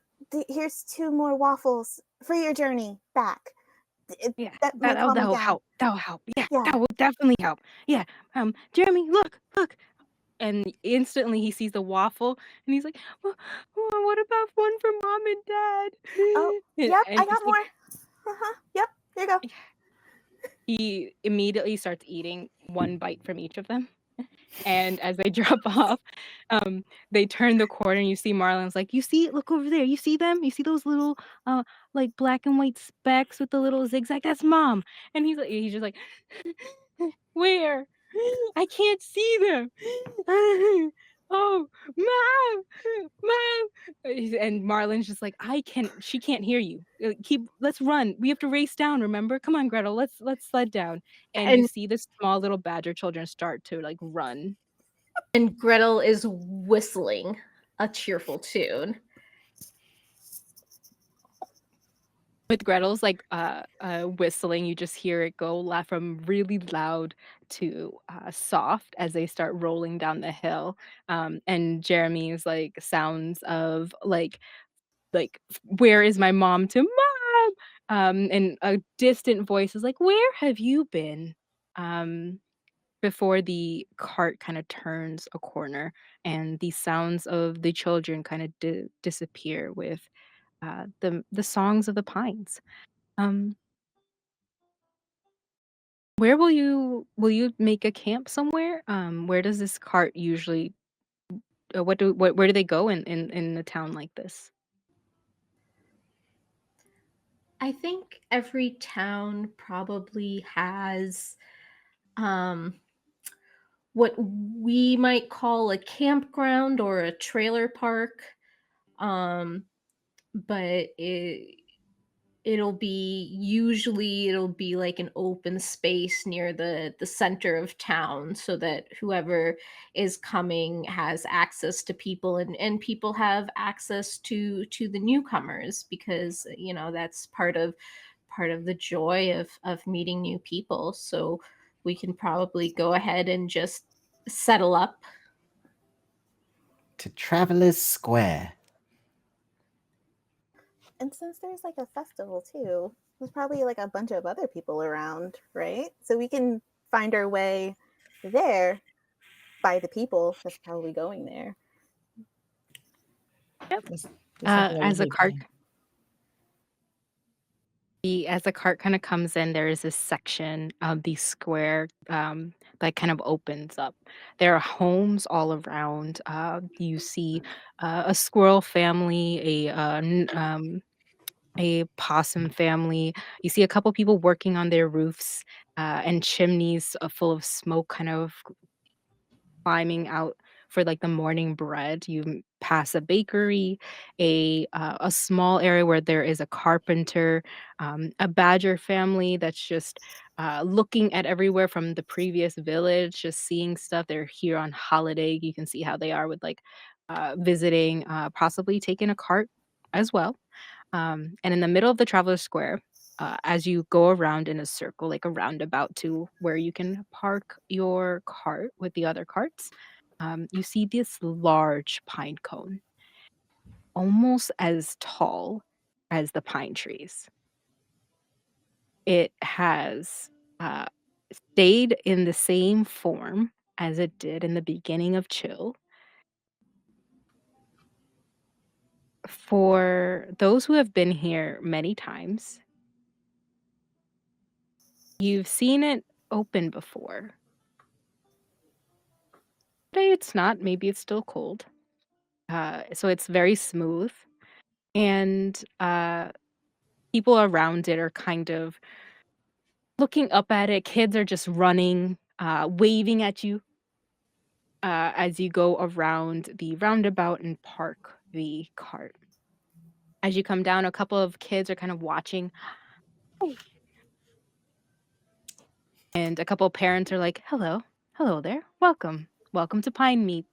Speaker 3: here's 2 more waffles for your journey back.
Speaker 2: Yeah,
Speaker 3: That might calm him
Speaker 2: that'll
Speaker 3: down.
Speaker 2: help, that'll help. Yeah,
Speaker 3: Yeah.
Speaker 2: that will definitely help. Yeah, "Jeremy, look," and instantly he sees the waffle, and he's like, What about one for mom and dad?"
Speaker 3: Oh,
Speaker 2: And
Speaker 3: yep. I
Speaker 2: he's
Speaker 3: got
Speaker 2: like,
Speaker 3: more. Yep. Here you go.
Speaker 2: he immediately starts eating one bite from each of them. And as they drop off, they turn the corner and you see Marlon's like, "You see look over there, you see them? You see those little, like, black and white specks with the little zigzag? That's mom." And he's just like, "Where? I can't see them. Oh, mom, mom." And Marlon's just like, She can't hear you. Let's run. We have to race down, remember? Come on, Gretel, let's sled down." And you
Speaker 4: And
Speaker 2: see the small little badger children start to, like, run.
Speaker 4: Gretel is whistling a cheerful tune.
Speaker 2: With Gretel's, like, whistling, you just hear it go from really loud to, soft as they start rolling down the hill, and Jeremy's, like, sounds of, "Where is my mom?" to "Mom!" And a distant voice is like, "Where have you been?" Um, before the cart kinda turns a corner and the sounds of the children kinda disappear with, the songs of the pines. Um, where will you make a camp somewhere? Where does this cart usually where do they go in a town like this?
Speaker 4: I think every town probably has um, what we might call a campground or a trailer park. Um, but it'll be like an open space near the center of town so that whoever is coming has access to people, and people have access to the newcomers, because that's part of the joy of meeting new people. So we can probably go ahead and just settle up.
Speaker 6: To Travelers Square.
Speaker 3: And since there's like a festival too, there's probably like a bunch of other people around, right? So we can find our way there by the people that's probably going there.
Speaker 5: That's something I would
Speaker 2: As a
Speaker 5: hate
Speaker 2: cart
Speaker 5: to-
Speaker 2: As the cart kind of comes in, there is this section of the square that kind of opens up. There are homes all around. You see a squirrel family, a possum family. You see a couple people working on their roofs and chimneys full of smoke kind of climbing out for like the morning bread. Pass a bakery, a small area where there is a carpenter, a badger family that's just looking at everywhere from the previous village, just seeing stuff. They're here on holiday. You can see how they are with like visiting, possibly taking a cart as well. And in the middle of the Traveler Square, as you go around in a circle, like a roundabout to where you can park your cart with the other carts, you see this large pine cone, almost as tall as the pine trees. It has uh, stayed in the same form as it did in the beginning of Chill. For those who have been here many times, you've seen it open before. Today it's not, maybe it's still cold. So it's very smooth. And people around it are kind of looking up at it. Kids are just running, waving at you as you go around the roundabout and park the cart. As you come down, a couple of kids are kind of watching. And a couple of parents are like, hello, hello there, welcome. Welcome to Pine Meat.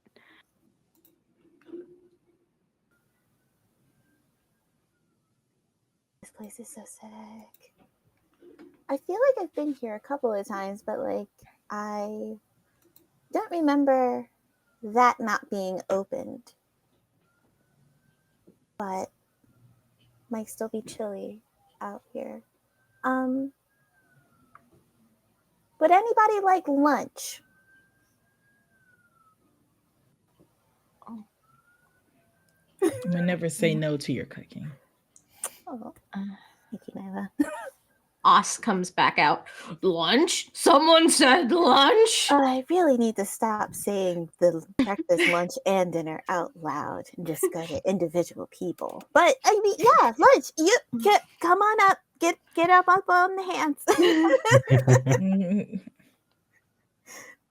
Speaker 3: This place is so sick. I feel like I've been here a couple of times, but like I don't remember that not being opened. But might still be chilly out here. Would anybody like lunch?
Speaker 5: I never say no to your cooking.
Speaker 3: Oh, thank you, Nyla.
Speaker 4: Os comes back out. Lunch? Someone said lunch?
Speaker 3: I really need to stop saying the breakfast, lunch, and dinner out loud and just go to individual people. But I mean, yeah, lunch. You come on up. Get up on the hands.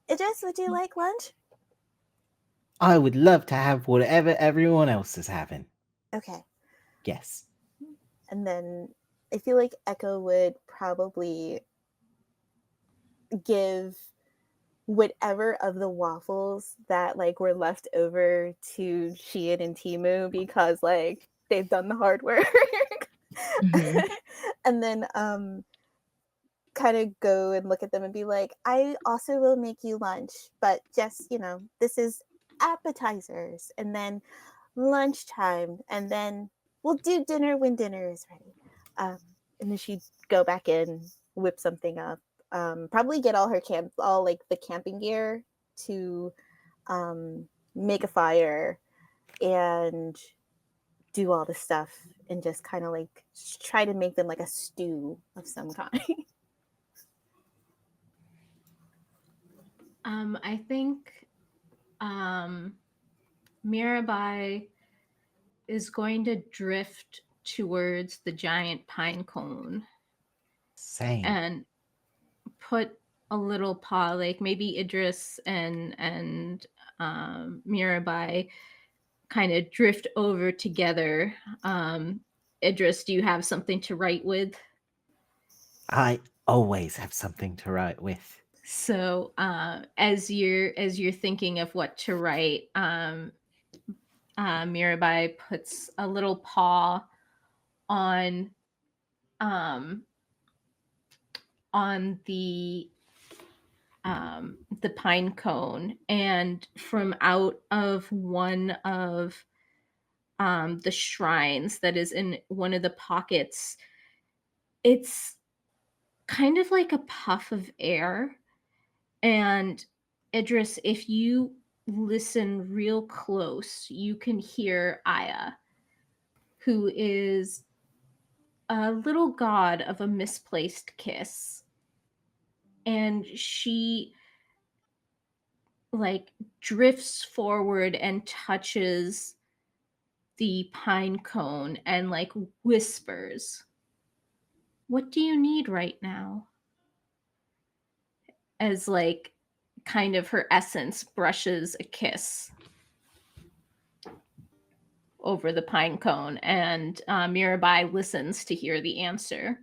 Speaker 3: Idris, would you like lunch?
Speaker 6: I would love to have whatever everyone else is having.
Speaker 3: Okay.
Speaker 6: Yes.
Speaker 3: And then I feel like Echo would probably give whatever of the waffles that like were left over to Sheehan and Timu because like they've done the hard work. And then kind of go and look at them and be like, I also will make you lunch, but just, this is appetizers and then lunchtime, and then we'll do dinner when dinner is ready. And then she'd go back in, whip something up, probably get all like the camping gear to make a fire and do all the stuff and just kind of like try to make them like a stew of some kind.
Speaker 4: I think Mirabai is going to drift towards the giant pine cone.
Speaker 6: Same.
Speaker 4: And put a little paw, like maybe Idris and Mirabai kind of drift over together. Idris, do you have something to write with?
Speaker 6: I always have something to write with.
Speaker 4: So as you're thinking of what to write, Mirabai puts a little paw on the pine cone, and from out of one of the shrines that is in one of the pockets, it's kind of like a puff of air. And Idris, if you listen real close, you can hear Aya, who is a little god of a misplaced kiss. And she like drifts forward and touches the pine cone and like whispers, "What do you need right now?" As like kind of her essence brushes a kiss over the pine cone, and Mirabai listens to hear the answer.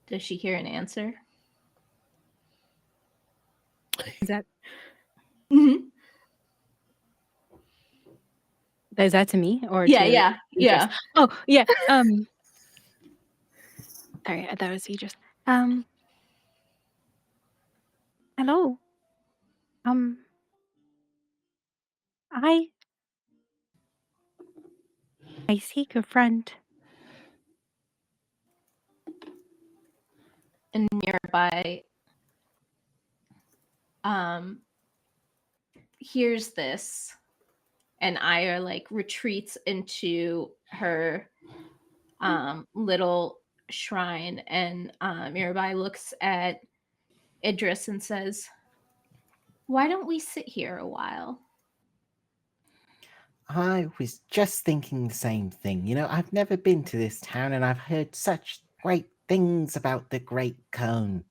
Speaker 4: Does she hear an answer?
Speaker 2: Is that
Speaker 4: Mm-hmm.
Speaker 2: is that to me or
Speaker 4: Yeah,
Speaker 2: to
Speaker 4: yeah,
Speaker 2: Idris?
Speaker 4: yeah.
Speaker 2: Oh, yeah. Sorry, I thought it was Idris. Hello. I seek a friend.
Speaker 4: And Mirabai hears this, and Aya like retreats into her little shrine, and Mirabai looks at Idris and says, "Why don't we sit here a while?"
Speaker 6: I was just thinking the same thing. You know, I've never been to this town and I've heard such great things about the Great Cone.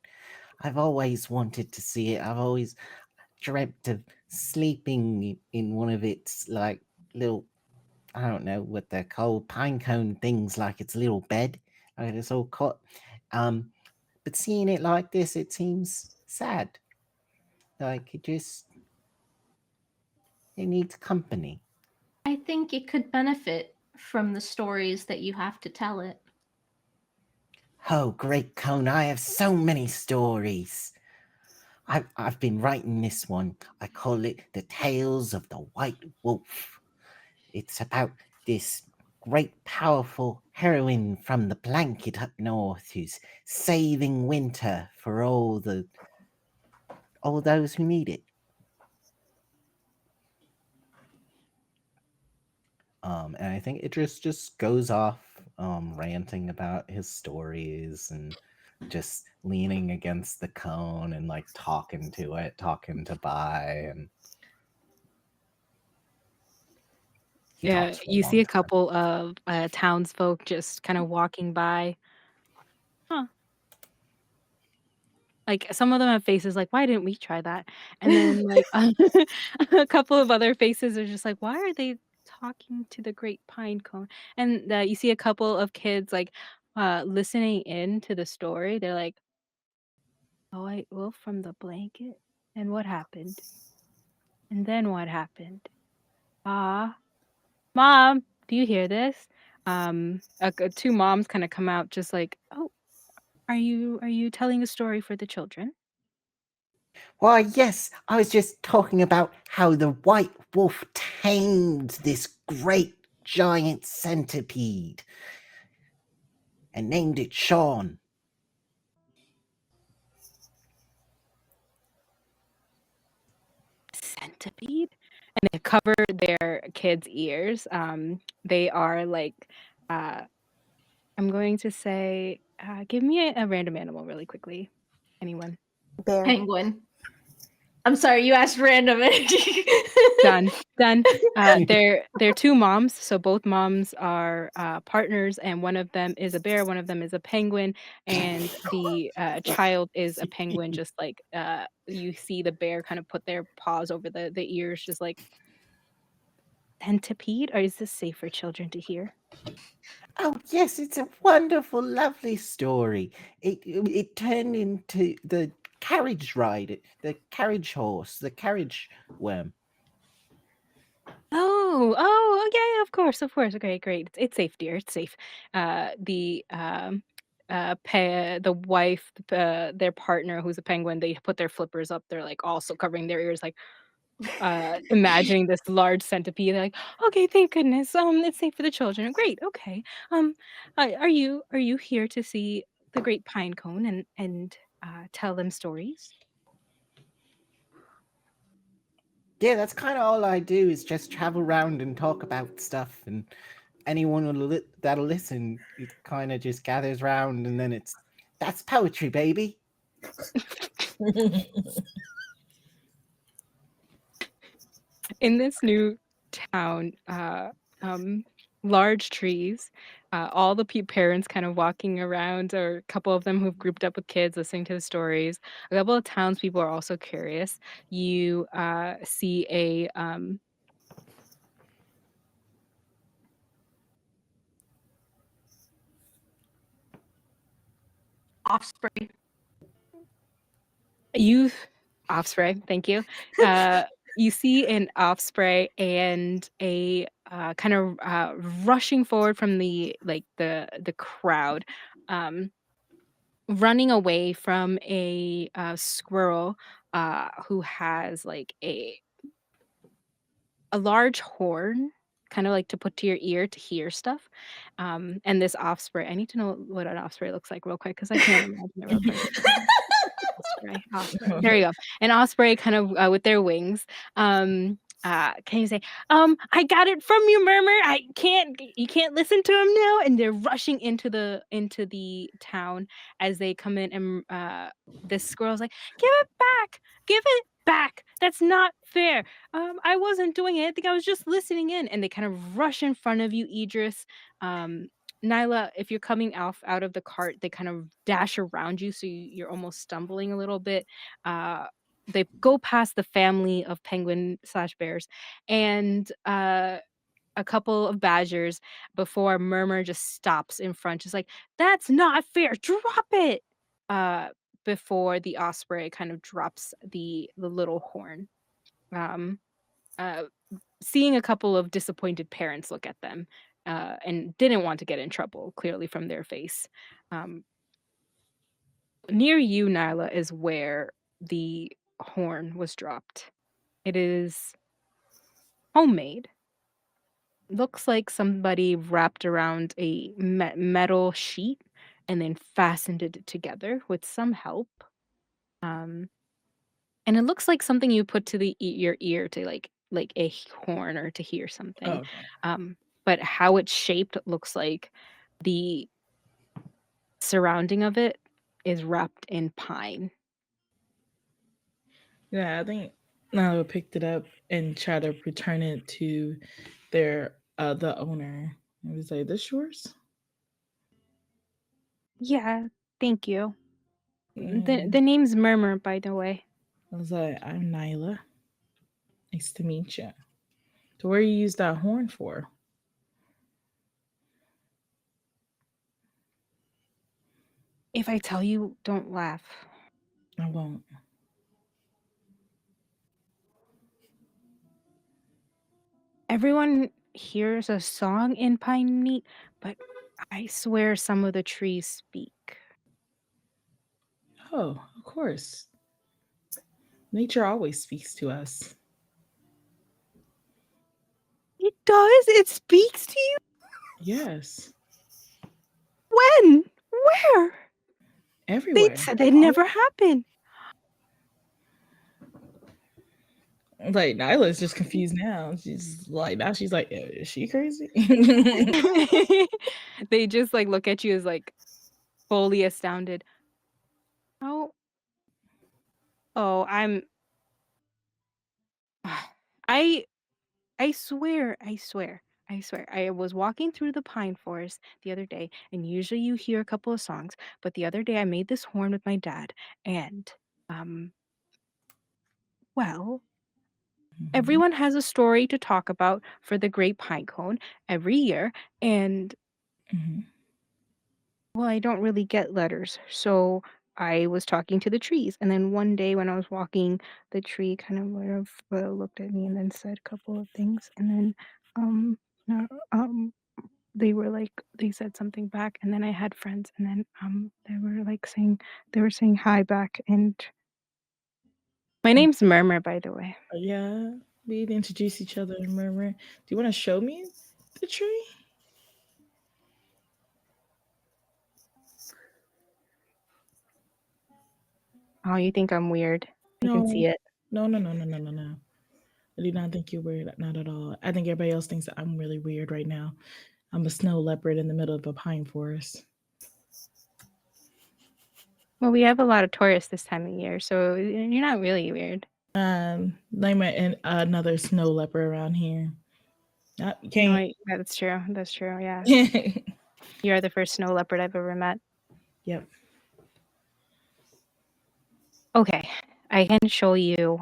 Speaker 6: I've always wanted to see it. I've always dreamt of sleeping in one of its like little, I don't know what they're called, pine cone things, like its little bed, like it's all caught. But seeing it like this, it seems sad. Like it needs company.
Speaker 4: I think it could benefit from the stories that you have to tell it.
Speaker 6: Oh, Great Cone, I have so many stories. I've been writing this one. I call it The Tales of the White Wolf. It's about this great powerful heroine from the blanket up north who's saving winter for all those who need it. And I think it just goes off ranting about his stories and just leaning against the cone and like talking to it, talking to Bai, and he
Speaker 2: Yeah,
Speaker 6: talks for a
Speaker 2: you see
Speaker 6: long
Speaker 2: a
Speaker 6: time.
Speaker 2: couple of townsfolk just kind of walking by. Huh. Like some of them have faces like, why didn't we try that? And then like a couple of other faces are just like, why are they talking to the great pine cone? And you see a couple of kids like listening in to the story. They're like, "Oh, white wolf from the blanket? And what happened? And then what happened? Ah, mom, do you hear this?" Two moms kind of come out just like, "Oh, are you telling a story for the children?"
Speaker 6: Why, yes, I was just talking about how the white wolf tamed this great giant centipede and named it Sean.
Speaker 2: Centipede? And they cover their kids' ears. They are like, uh, I'm going to say, give me a random animal really quickly. Anyone?
Speaker 3: Bear.
Speaker 4: Penguin. I'm sorry, you asked random.
Speaker 2: Done. Done. They're two moms, so both moms are partners, and one of them is a bear, one of them is a penguin, and the child is a penguin. Just like you see the bear kind of put their paws over the ears, just like centipede. Or is this safe for children to hear?
Speaker 6: Oh, yes, it's a wonderful, lovely story. It turned into the carriage ride, the carriage horse, the carriage worm.
Speaker 2: Oh, yeah, of course, of course. Okay, great. It's safe, dear. It's safe. The wife, their partner, who's a penguin, they put their flippers up. They're like also covering their ears, like imagining this large centipede. They're like, okay, thank goodness. It's safe for the children. Great. Okay. Are you here to see the great pine cone and tell them stories?
Speaker 6: Yeah, that's kind of all I do is just travel around and talk about stuff, and anyone that'll listen, it kind of just gathers round, and then that's poetry, baby.
Speaker 2: In this new town, um, large trees, all the parents kind of walking around, or a couple of them who've grouped up with kids listening to the stories. A couple of townspeople are also curious. You see a
Speaker 4: Offspring.
Speaker 2: you offspring. Thank you. You see an offspring and a kind of rushing forward from the crowd. Um, Running away from a squirrel who has like a large horn, kind of like to put to your ear to hear stuff. And this offspring, I need to know what an offspring looks like real quick because I can't imagine it real quick. Osprey, osprey. There you go. An osprey kind of with their wings. Can you say, I got it from you, Murmur. You can't listen to him now. And they're rushing into the town as they come in, and this squirrel's like, give it back, give it back. That's not fair. I wasn't doing it. I think I was just listening in. And they kind of rush in front of you, Idris. Um, Nyla, if you're coming out of the cart, they kind of dash around you, so you're almost stumbling a little bit. Uh, they go past the family of penguin/bears and a couple of badgers before Murmur just stops in front, just like, "That's not fair. Drop it!" Uh, Before the osprey kind of drops the little horn. Um, uh, Seeing a couple of disappointed parents look at them and didn't want to get in trouble, clearly from their face. Um, Near you, Nyla, is where the horn was dropped. It is homemade. Looks like somebody wrapped around a metal sheet and then fastened it together with some help. Um, and it looks like something you put to your ear to like a horn or to hear
Speaker 5: Oh,
Speaker 2: something.
Speaker 5: okay.
Speaker 2: But how it's shaped looks like the surrounding of it is wrapped in pine.
Speaker 5: Yeah, I think Nala picked it up and tried to return it to the owner. It was like, "This yours?"
Speaker 2: Yeah, thank you. The
Speaker 5: Mm.
Speaker 2: the name's Murmur, by the way.
Speaker 5: I was like, "I'm Nyla. Nice to meet you." So, where you use that horn for?
Speaker 2: If I tell you, don't laugh.
Speaker 5: I won't.
Speaker 2: Everyone hears a song in Pine Neat, but I swear some of the trees speak.
Speaker 5: Oh, of course. Nature always speaks to us.
Speaker 2: It does? It speaks to you?
Speaker 5: Yes,
Speaker 2: When? Where? They
Speaker 5: everywhere.
Speaker 2: said it never happened.
Speaker 5: Like Nyla's just confused now. She's like, "Is she crazy?"
Speaker 2: They just like look at you as like fully astounded. Oh, oh, I I swear. I was walking through the pine forest the other day, and usually you hear a couple of songs, but the other day I made this horn with my dad, and um, well,
Speaker 5: Mhm,
Speaker 2: everyone has a story to talk about for the Great Pine Cone every year, and
Speaker 5: mhm.
Speaker 2: well, I don't really get letters, so I was talking to the trees, and then one day when I was walking, the tree kind of looked at me and then said a couple of things, and then um, uh, um, they said something back, and then I had friends, and then they were saying hi back, and my name's Murmur, by the way.
Speaker 5: Yeah, we'd introduce each other and murmur. Do you want to show me the tree?
Speaker 2: Oh, you think I'm weird? I can see
Speaker 5: No,
Speaker 2: it.
Speaker 5: no, no, no, no, no, no, no. I do not think you're weird. Not at all. I think everybody else thinks that I'm really weird right now. I'm a snow leopard in the middle of a pine forest.
Speaker 2: Well, we have a lot of tourists this time of year, so you're not really weird.
Speaker 5: Name another snow leopard around here. You
Speaker 2: No,
Speaker 5: can't.
Speaker 2: that's true. That's true. Yeah. You are the first snow leopard I've ever met.
Speaker 5: Yep.
Speaker 2: Okay. I can show you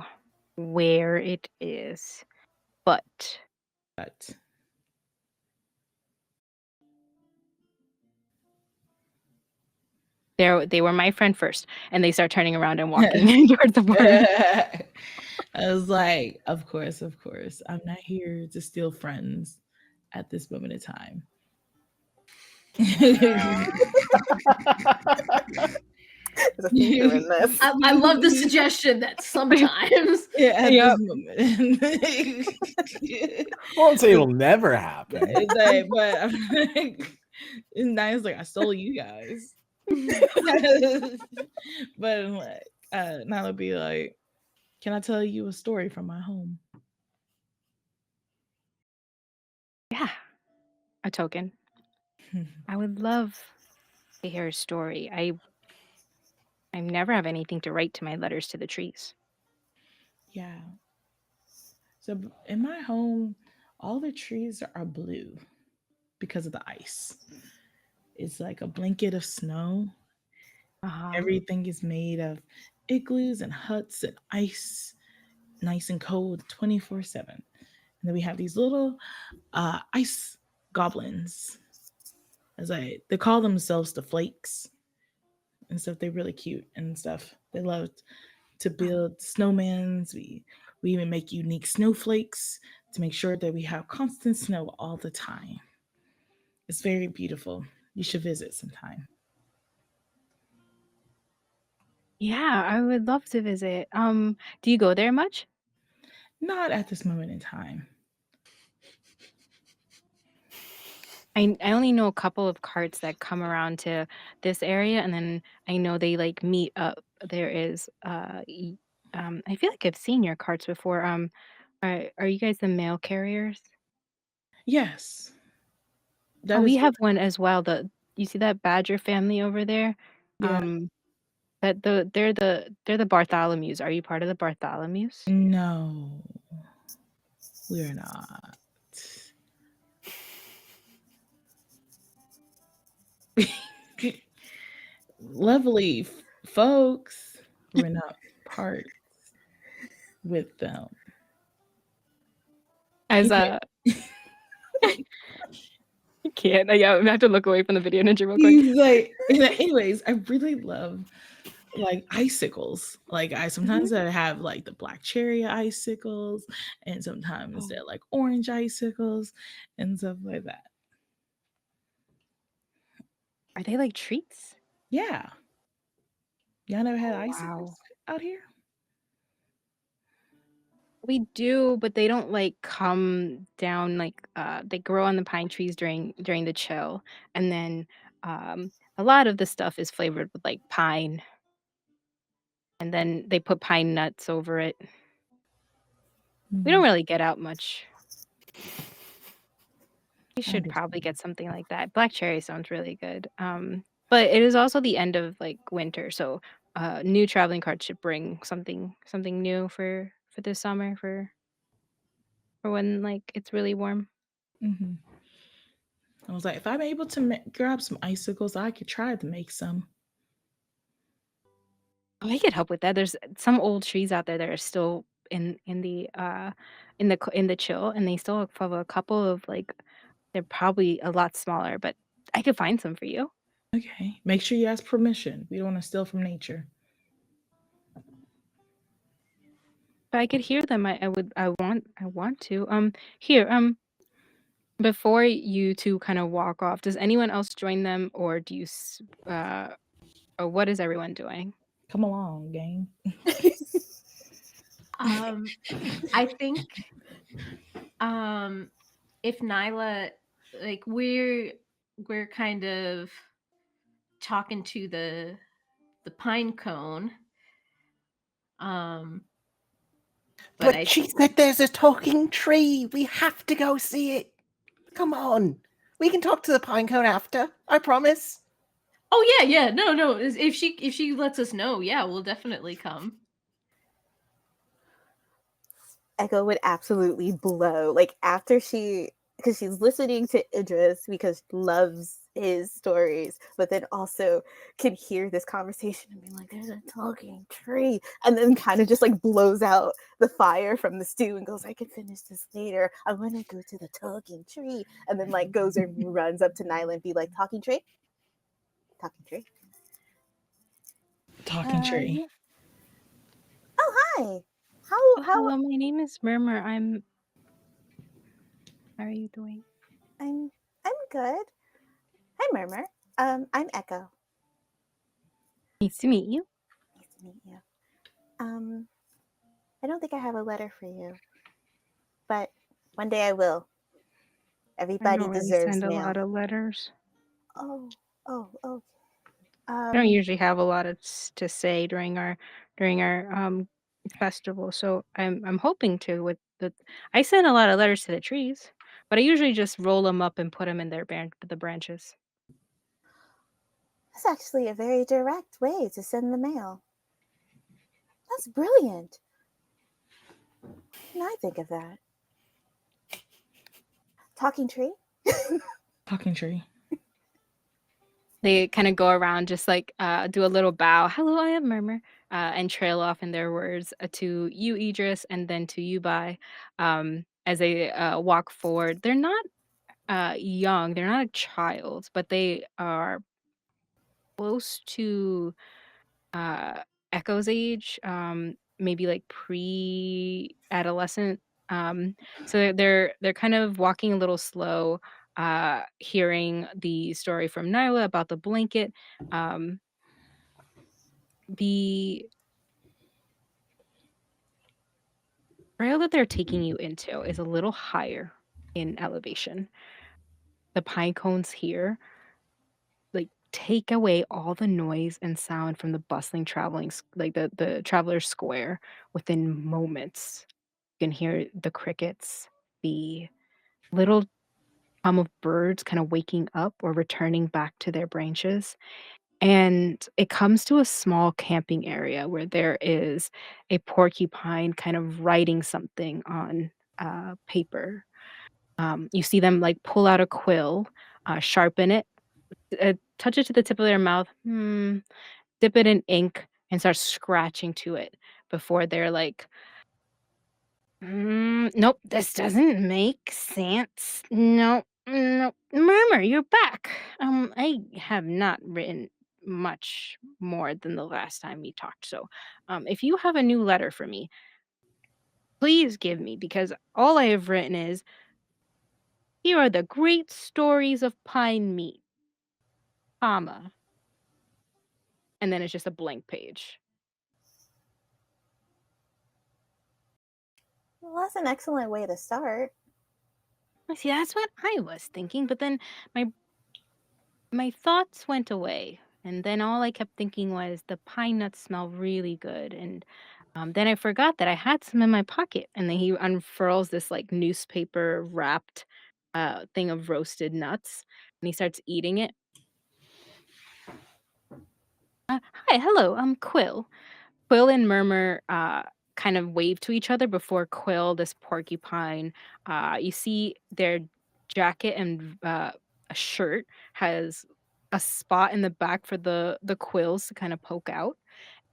Speaker 2: where it is, but
Speaker 5: But
Speaker 2: they were my friend first, and they start turning around and walking towards the barn.
Speaker 5: I was like, of course, of course. I'm not here to steal friends at this moment in time.
Speaker 3: There's a future in this.
Speaker 4: I love the suggestion that sometimes.
Speaker 5: Yeah, at
Speaker 2: Yep.
Speaker 5: this moment.
Speaker 6: I won't say it'll never happen.
Speaker 5: It's like, but I'm like, nice. Like I stole you guys, but I'm like, now it'll be like, can I tell you a story from my home?
Speaker 2: Yeah, a token. I would love to hear a story. I never have anything to write to my letters to the trees.
Speaker 5: Yeah. So in my home, all the trees are blue because of the ice. It's like a blanket of snow.
Speaker 2: Uh-huh.
Speaker 5: Everything is made of igloos and huts and ice, nice and cold 24/7. And then we have these little ice goblins. As they call themselves the flakes and stuff. They're really cute and stuff. They love to build snowmans. We even make unique snowflakes to make sure that we have constant snow all the time. It's very beautiful. You should visit sometime.
Speaker 2: Yeah, I would love to visit. Do you go there much?
Speaker 5: Not at this moment in time.
Speaker 2: I only know a couple of carts that come around to this area, and then I know they like meet up. There is I feel like I've seen your carts before. Are you guys the mail carriers?
Speaker 5: Yes,
Speaker 2: Oh,
Speaker 5: that
Speaker 2: we
Speaker 5: is what.
Speaker 2: have one as well. You see that Badger family over there?
Speaker 5: Yeah.
Speaker 2: They're the Bartholomews. Are you part of the Bartholomews?
Speaker 5: No, we're not. Lovely folks. We're not part with them.
Speaker 2: As a I can't. Yeah, I have to look away from the video ninja real quick.
Speaker 5: He's like, anyways, I really love like icicles. Like I sometimes I have like the black cherry icicles, and sometimes they're like orange icicles and stuff like that.
Speaker 2: Are they like treats?
Speaker 5: Yeah, y'all never had
Speaker 2: Wow.
Speaker 5: icicles out here?
Speaker 2: We do, but they don't like come down like they grow on the pine trees during the chill. And then a lot of the stuff is flavored with like pine, and then they put pine nuts over it. We don't really get out much. We should probably get something like that. Black cherry sounds really good. But it is also the end of like winter, so new traveling carts should bring something new for this summer for when like it's really warm.
Speaker 5: Mm-hmm. I was like, if I'm able to grab some icicles, I could try to make some.
Speaker 2: Oh, I could help with that. There's some old trees out there that are still in the chill, and they still have a couple of like they're probably a lot smaller, but I could find some for you.
Speaker 5: Okay, make sure you ask permission. We don't want to steal from nature.
Speaker 2: But I could hear them. I want to. Here, before you two kind of walk off, does anyone else join them, or or what is everyone doing?
Speaker 5: Come along, gang.
Speaker 4: I think if Nyla, like we're kind of talking to the pine cone,
Speaker 6: But she said there's a talking tree. We have to go see it. Come on. We can talk to the pine cone after. I promise.
Speaker 4: Oh yeah. No. If she lets us know, yeah, we'll definitely come.
Speaker 3: Echo would absolutely blow. Like after because she's listening to Idris because she loves his stories, but then also can hear this conversation and be like, there's a talking tree. And then kind of just like blows out the fire from the stew and goes, I can finish this later. I want to go to the talking tree. And then like goes and runs up to Nyla and be like, talking tree? Talking tree?
Speaker 5: Talking tree.
Speaker 2: Yeah.
Speaker 3: Oh, hi.
Speaker 2: Hello, my name is Murmur. How are you doing?
Speaker 3: I'm good. Hi, Murmur. I'm Echo.
Speaker 2: Nice to meet you.
Speaker 3: Nice to meet you. I don't think I have a letter for you, but one day I will. Everybody
Speaker 2: I don't really
Speaker 3: deserves
Speaker 2: send a
Speaker 3: mail.
Speaker 2: lot of letters.
Speaker 3: Oh.
Speaker 2: I don't usually have a lot to say during our festival, so I'm hoping to with the. I send a lot of letters to the trees, but I usually just roll them up and put them in the branches.
Speaker 3: That's actually a very direct way to send the mail. That's brilliant. Can I think of that? Talking tree?
Speaker 5: Talking tree.
Speaker 2: They kind of go around, just like do a little bow. Hello, I am Murmur, and trail off in their words to you, Idris, and then to you, Bai, as they walk forward. They're not young. They're not a child, but they are close to Echo's age, maybe like pre-adolescent. So they're kind of walking a little slow, hearing the story from Nyla about the blanket. The trail that they're taking you into is a little higher in elevation. The pine cones here like take away all the noise and sound from the bustling like the traveler's square within moments. You can hear the crickets, the little of birds kind of waking up or returning back to their branches. And it comes to a small camping area where there is a porcupine kind of writing something on paper. You see them like pull out a quill, sharpen it, touch it to the tip of their mouth, dip it in ink, and start scratching to it before they're like, nope, this doesn't make sense. No, no, Murmur, you're back. I have not written much more than the last time we talked. So, if you have a new letter for me, please give me because all I have written is, here are the great stories of pine meat, comma, and then it's just a blank page.
Speaker 3: Well, that's an excellent way to start.
Speaker 2: See, that's what I was thinking, but then my thoughts went away, and then all I kept thinking was the pine nuts smell really good, and then I forgot that I had some in my pocket, and then he unfurls this like newspaper wrapped thing of roasted nuts, and he starts eating it. Hi, hello, I'm Quill. Quill and Murmur kind of wave to each other before Quill, this porcupine. You see their jacket and a shirt has a spot in the back for the quills to kind of poke out,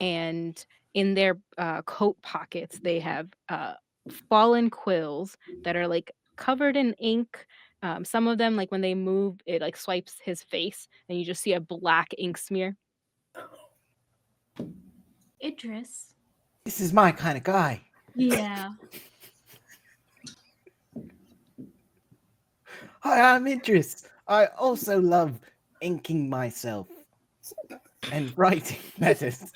Speaker 2: and in their coat pockets they have fallen quills that are like covered in ink. Some of them, like when they move, it like swipes his face, and you just see a black ink smear.
Speaker 4: Idris.
Speaker 6: This is my kind of guy.
Speaker 4: Yeah.
Speaker 6: Hi, I'm Idris. I also love inking myself and writing letters.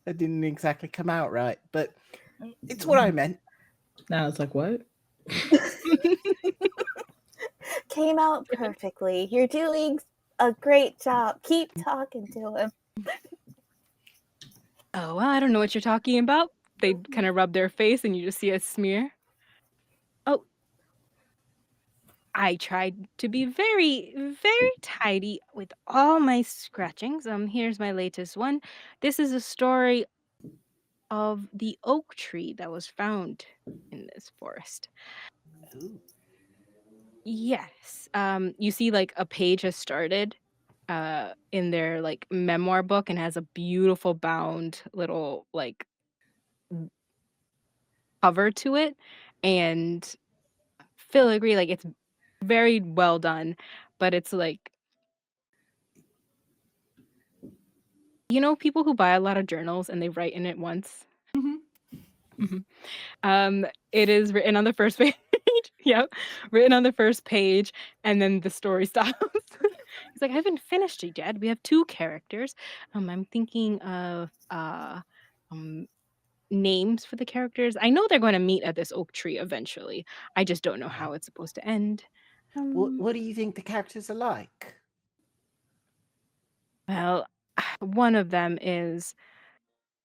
Speaker 6: That didn't exactly come out right, but it's what I meant.
Speaker 5: Now it's like, what?
Speaker 3: Came out perfectly. You're doing a great job. Keep talking to him.
Speaker 2: Oh, well, I don't know what you're talking about. They kind of rub their face and you just see a smear. Oh, I tried to be very, very tidy with all my scratchings. Here's my latest one. This is a story of the oak tree that was found in this forest.
Speaker 6: Ooh.
Speaker 2: Yes. You see like a page has started in their like memoir book and has a beautiful bound little like cover to it. And Phil agree, like it's very well done, but it's like people who buy a lot of journals and they write in it once.
Speaker 4: Mhm.
Speaker 2: Mhm. It is written on the first page. Yep, written on the first page, and then the story stops. He's like, I haven't finished it yet. We have two characters. I'm thinking of um names for the characters. I know they're going to meet at this oak tree eventually. I just don't know how it's supposed to end.
Speaker 6: What do you think the characters are like?
Speaker 2: Well, one of them is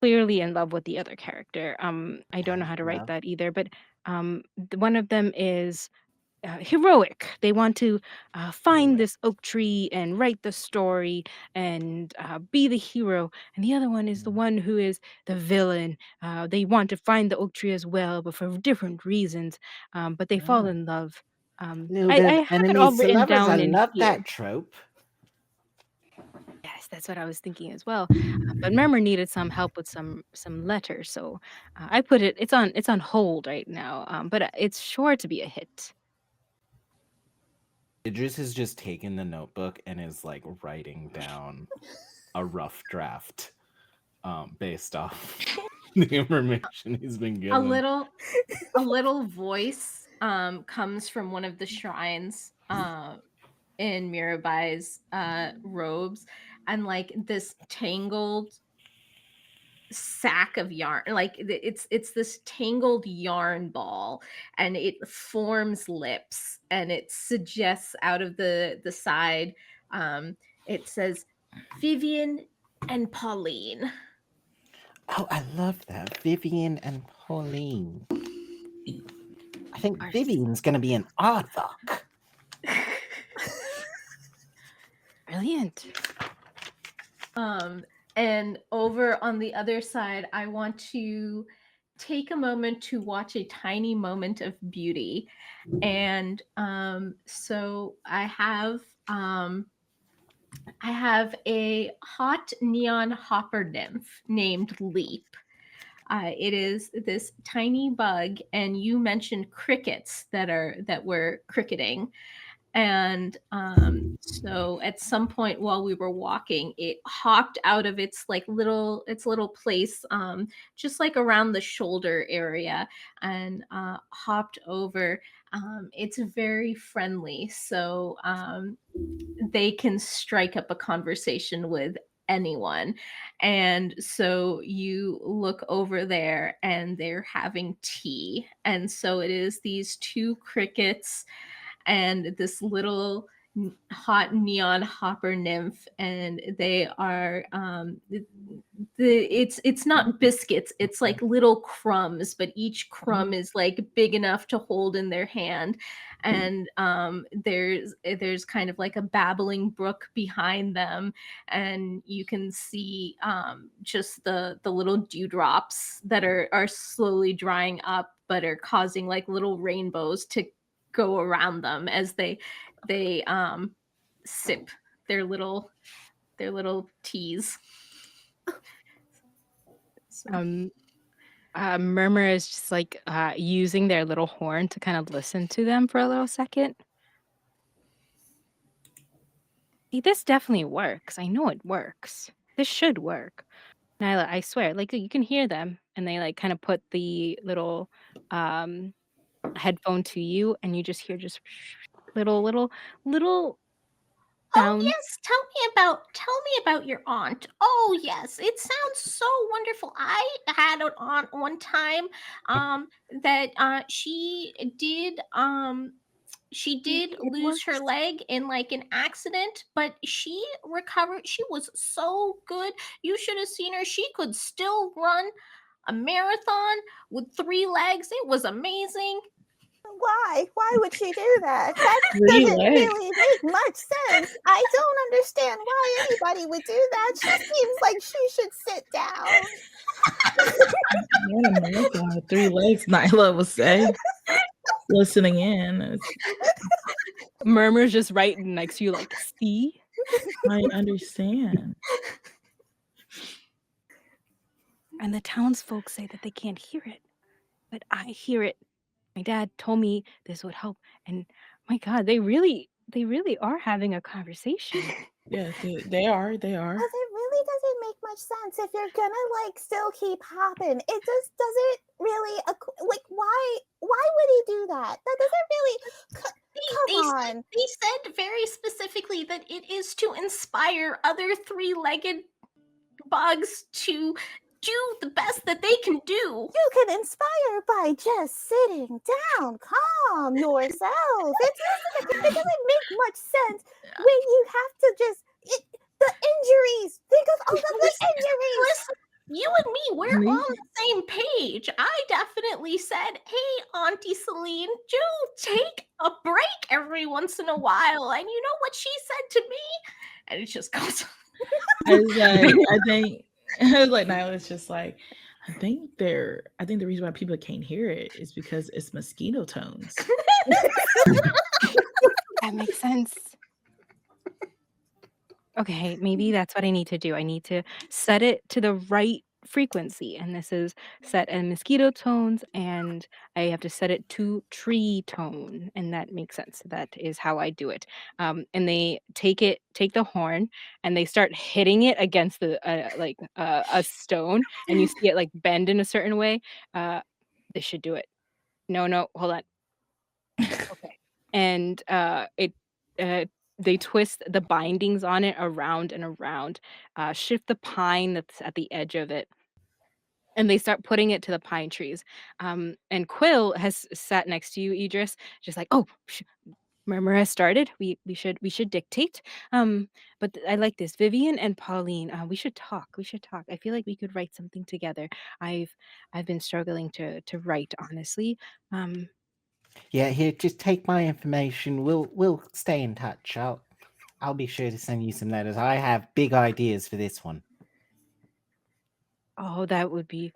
Speaker 2: clearly in love with the other character. I don't know how to write
Speaker 6: Well,
Speaker 2: that either, but one of them is heroic. They want to find
Speaker 6: heroic.
Speaker 2: this oak tree and write the story and be the hero. And the other one is the one who is the villain. They want to find the oak tree as well, but for different reasons. But they fall
Speaker 6: Oh.
Speaker 2: in love.
Speaker 6: Little
Speaker 2: I
Speaker 6: bit of
Speaker 2: have it all
Speaker 6: enemies to
Speaker 2: written
Speaker 6: lovers. I
Speaker 2: down in
Speaker 6: love
Speaker 2: here.
Speaker 6: that trope.
Speaker 2: Yes, that's what I was thinking as well. But Murmur needed some help with some letters, so I put it. It's on hold right now. But it's sure to be a hit.
Speaker 6: Idris has just taken the notebook and is like writing down a rough draft based off the information he's been
Speaker 4: A
Speaker 6: given.
Speaker 4: little voice comes from one of the shrines in Mirabai's robes, and like this tangled sack of yarn, like it's this tangled yarn ball, and it forms lips, and it suggests out of the side, um it says Vivian and Pauline.
Speaker 6: Oh, I love that. Vivian and Pauline. I think
Speaker 2: Are s-
Speaker 6: Vivian's gonna be an aardvark.
Speaker 2: Brilliant.
Speaker 4: And over on the other side, I want to take a moment to watch a tiny moment of beauty. And so I have a hot neon hopper nymph named Leap. It is this tiny bug, and you mentioned crickets that were cricketing. And so at some point while we were walking, it hopped out of its little place, just like around the shoulder area, and hopped over. It's very friendly, so they can strike up a conversation with anyone. And so you look over there and they're having tea. And so it is these two crickets and this little hot neon hopper nymph, and they are it's not biscuits, it's like little crumbs, but each crumb is like big enough to hold in their hand. And there's kind of like a babbling brook behind them, and you can see just the little dewdrops that are slowly drying up, but are causing like little rainbows to go around them as they sip their little teas. So,
Speaker 2: Um, Murmur is just like using their little horn to kind of listen to them for a little second. See, this definitely works. I know it works. This should work. Nyla, I swear, like you can hear them and they like kind of put the little um headphone to you and you just hear just little
Speaker 4: oh
Speaker 2: sounds.
Speaker 4: yes, tell me about your aunt. Oh yes, it sounds so wonderful. I had an aunt one time that she did She did
Speaker 2: It
Speaker 4: lose her
Speaker 2: works.
Speaker 4: leg in like an accident, but she recovered. She was so good. You should have seen her. She could still run a marathon with 3 legs. It was amazing.
Speaker 3: Why? Why would she do that? That
Speaker 5: 3
Speaker 3: doesn't
Speaker 5: legs.
Speaker 3: really make much sense. I don't understand why anybody would do that. She seems like she should sit down.
Speaker 5: What a marathon with 3 legs, Nyla would say. Listening in.
Speaker 2: Murmur's just right next to you, like, see?
Speaker 5: I understand.
Speaker 2: And the townsfolk say that they can't hear it, but I hear it. My dad told me this would help, and my God, they really are having a conversation.
Speaker 5: Yeah, they are.
Speaker 3: Because it really doesn't make much sense if you're gonna like still keep hopping. It just doesn't really like why would he do that? That doesn't really come on.
Speaker 4: They said very specifically that it is to inspire other 3-legged bugs to do the best that they can do.
Speaker 3: You can inspire by just sitting down, calm yourself. It doesn't make much sense when you have to just the injuries. Think of all of the injuries.
Speaker 4: Listen, you and me, we're on the same page. I definitely said, hey, Auntie Celine, do take a break every once in a while. And you know what she said to me? And it just goes.
Speaker 5: I think like now it's just like I think the reason why people can't hear it is because it's mosquito tones.
Speaker 2: That makes sense. Okay, maybe that's what I need to do. I need to set it to the right frequency, and this is set in mosquito tones, and I have to set it to tree tone, and that makes sense. That is how I do it. And they take the horn, and they start hitting it against the a stone, and you see it like bend in a certain way. They should do it. No, hold on. Okay. And they twist the bindings on it around and around, shift the pine that's at the edge of it, and they start putting it to the pine trees. And Quill has sat next to you, Idris, just like, oh, Murmur has started. We should dictate. But I like this. Vivian and Pauline, we should talk. We should talk. I feel like we could write something together. I've been struggling to write, honestly.
Speaker 6: Yeah, here, just take my information. We'll stay in touch. I'll be sure to send you some letters. I have big ideas for this one.
Speaker 2: Oh, that would be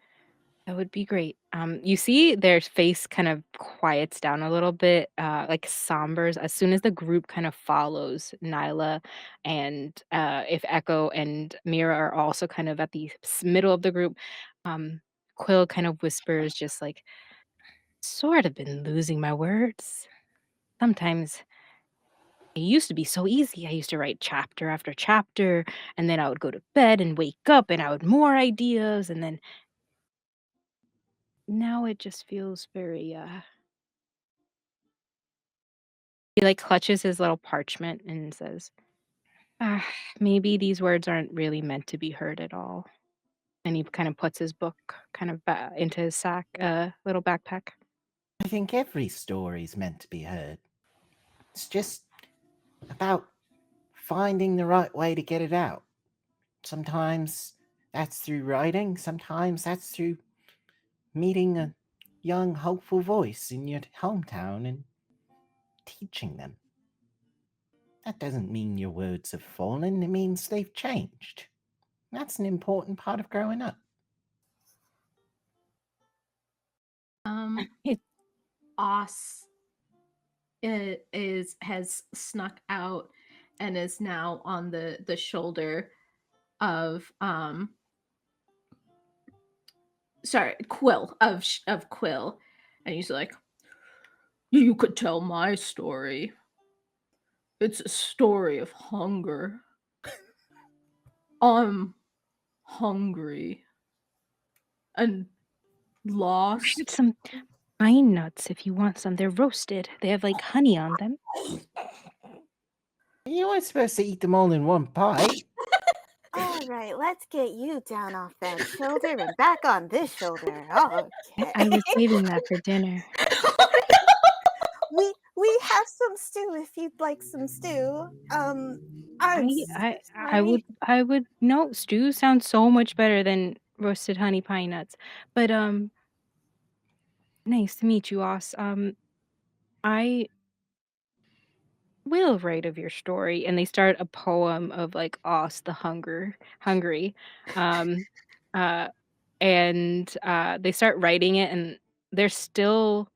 Speaker 2: great. You see their face kind of quiets down a little bit, like sombers as soon as the group kind of follows Nyla, and if Echo and Mira are also kind of at the middle of the group, um, Quill kind of whispers, just like, sort of been losing my words. Sometimes it used to be so easy. I used to write chapter after chapter, and then I would go to bed and wake up, and I would more ideas, and then now it just feels very he like clutches his little parchment and says, ah, maybe these words aren't really meant to be heard at all. And he kind of puts his book kind of into his sack, little backpack.
Speaker 6: I think every story is meant to be heard. It's just about finding the right way to get it out. Sometimes that's through writing, sometimes that's through meeting a young, hopeful voice in your hometown and teaching them. That doesn't mean your words have fallen, it means they've changed. That's an important part of growing up.
Speaker 4: Os has snuck out and is now on the shoulder of Quill of Quill, and he's like, you could tell my story. It's a story of hunger. I'm hungry and lost.
Speaker 2: Get some pine nuts if you want some. They're roasted. They have like honey on them.
Speaker 6: You weren't supposed to eat them all in one bite.
Speaker 3: All right, let's get you down off that shoulder and back on this shoulder. Okay.
Speaker 2: I was saving that for dinner.
Speaker 3: we We have some stew if you'd like some stew. I'm sorry.
Speaker 2: I would no, stew sounds so much better than roasted honey pine nuts. But nice to meet you, Oz. I will write of your story, and they start a poem of like Oz the hungry. Um uh and they start writing it, and they're still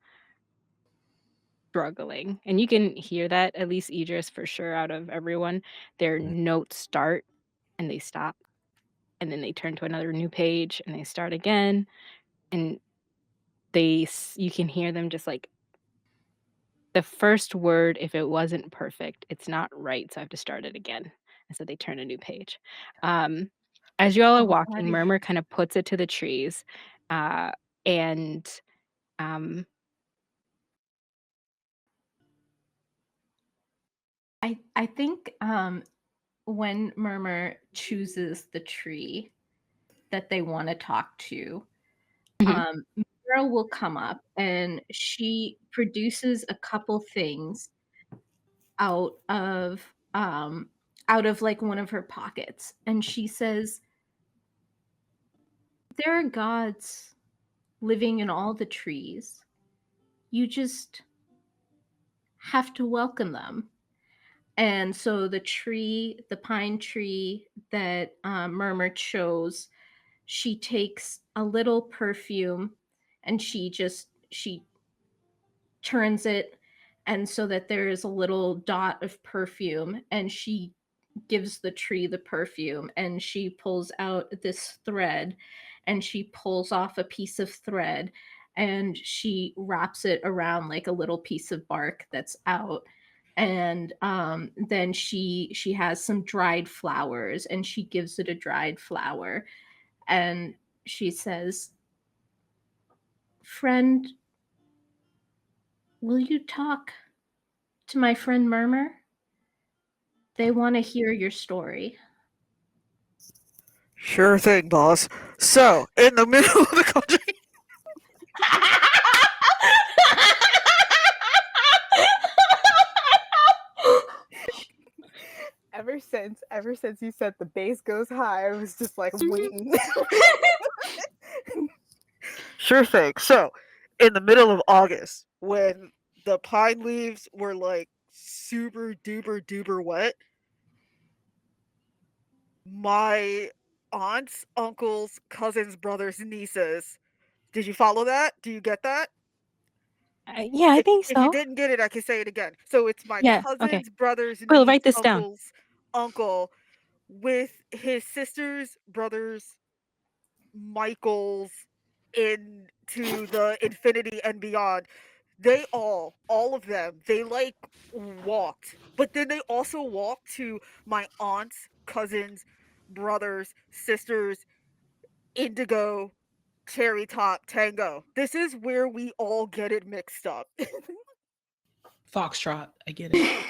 Speaker 2: struggling. And you can hear that, at least Idris for sure out of everyone. Their notes start and they stop, and then they turn to another new page and they start again, and you can hear them just like the first word, if it wasn't perfect, it's not right, so I have to start it again. And so they turn a new page. Um, as you all are
Speaker 4: Oh,
Speaker 2: walking,
Speaker 4: buddy.
Speaker 2: Murmur kind of puts it to the trees, uh, and um,
Speaker 4: I think when Murmur chooses the tree that they want to talk to,
Speaker 2: mhm.
Speaker 4: Mira will come up and she produces a couple things out of um out of like one of her pockets, and she says, there are gods living in all the trees. You just have to welcome them. And so the pine tree that Murmur chose, she takes a little perfume and she turns it, and so that there is a little dot of perfume, and she gives the tree the perfume, and she pulls out this thread, and she pulls off a piece of thread, and she wraps it around like a little piece of bark that's out. And then she has some dried flowers, and she gives it a dried flower, and she says, friend, will you talk to my friend Murmur? They want to hear your story.
Speaker 7: Sure thing, boss. So, in the middle of the country.
Speaker 3: Ever since you said the bass goes high, I was just like waiting.
Speaker 7: Sure thing. So, in the middle of August, when the pine leaves were like super duper duper wet, my aunts, uncles, cousins, brothers, nieces. Did you follow that? Do you get that?
Speaker 2: Yeah, I think
Speaker 7: If you
Speaker 2: so.
Speaker 7: didn't get it, I can say it again. So it's my
Speaker 2: Yeah, okay.
Speaker 7: cousins, brothers,
Speaker 2: Quill,
Speaker 7: niece,
Speaker 2: write this down.
Speaker 7: uncles, uncle with his sisters, brothers, Michaels into the infinity and beyond. They all of them, they like walked, but then they also walked to my aunts, cousins, brothers, sisters, indigo, cherry top, tango. This is where we all get it mixed up.
Speaker 5: Foxtrot. I get it.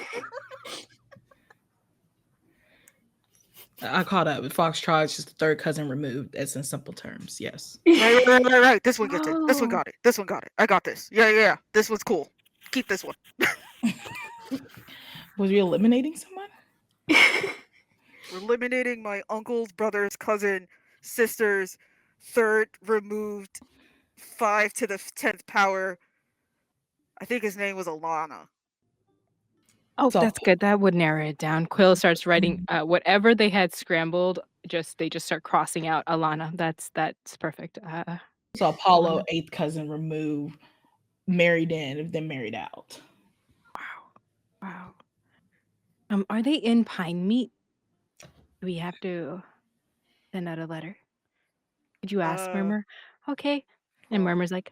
Speaker 5: I caught up. Foxtrot is just the third cousin removed. That's in simple terms. Yes.
Speaker 7: Right. This one gets it. This one
Speaker 2: Oh.
Speaker 7: got it. This one got it. I got this. Yeah. This one's cool. Keep this one.
Speaker 5: Was you eliminating someone?
Speaker 7: We're eliminating my uncles, brothers, cousin, sisters, third removed, 5 to the 10th power. I think his name was Alana.
Speaker 2: Oh,
Speaker 5: So
Speaker 2: that's good. That would narrow it down. Quill starts writing whatever they had scrambled, they just start crossing out Alana. That's perfect.
Speaker 5: Apollo,
Speaker 2: Alana.
Speaker 5: eighth cousin removed, married in, then married out.
Speaker 2: Wow. Are they in Pine Meat? Do we have to send out a letter? Could you ask
Speaker 7: Uh,
Speaker 2: Murmur? Okay. And
Speaker 7: well,
Speaker 2: Murmur's like,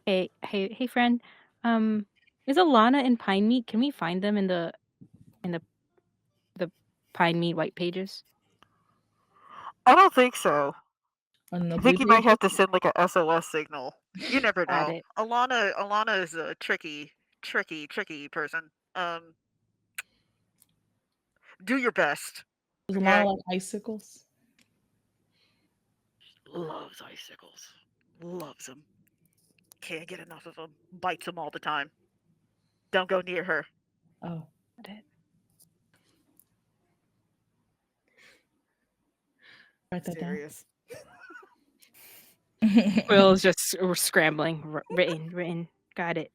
Speaker 2: hey, friend. Um, is Alana in Pine Meat? Can we find them in the the Pine Meat white pages?
Speaker 7: I don't think so.
Speaker 5: On the
Speaker 7: I
Speaker 5: blue
Speaker 7: think you might
Speaker 5: page.
Speaker 7: have to send like a SOS signal. You never
Speaker 2: Got
Speaker 7: know.
Speaker 2: it.
Speaker 7: Alana is a tricky person. Do your best.
Speaker 5: There's a lot
Speaker 7: Okay?
Speaker 5: of like icicles.
Speaker 7: Loves icicles. Loves them. Can't get enough of them. Bites them all the time. Don't go near her.
Speaker 5: Oh.
Speaker 2: Got it.
Speaker 5: Write that down.
Speaker 7: Serious.
Speaker 2: Quill's just scrambling. Written. Got it.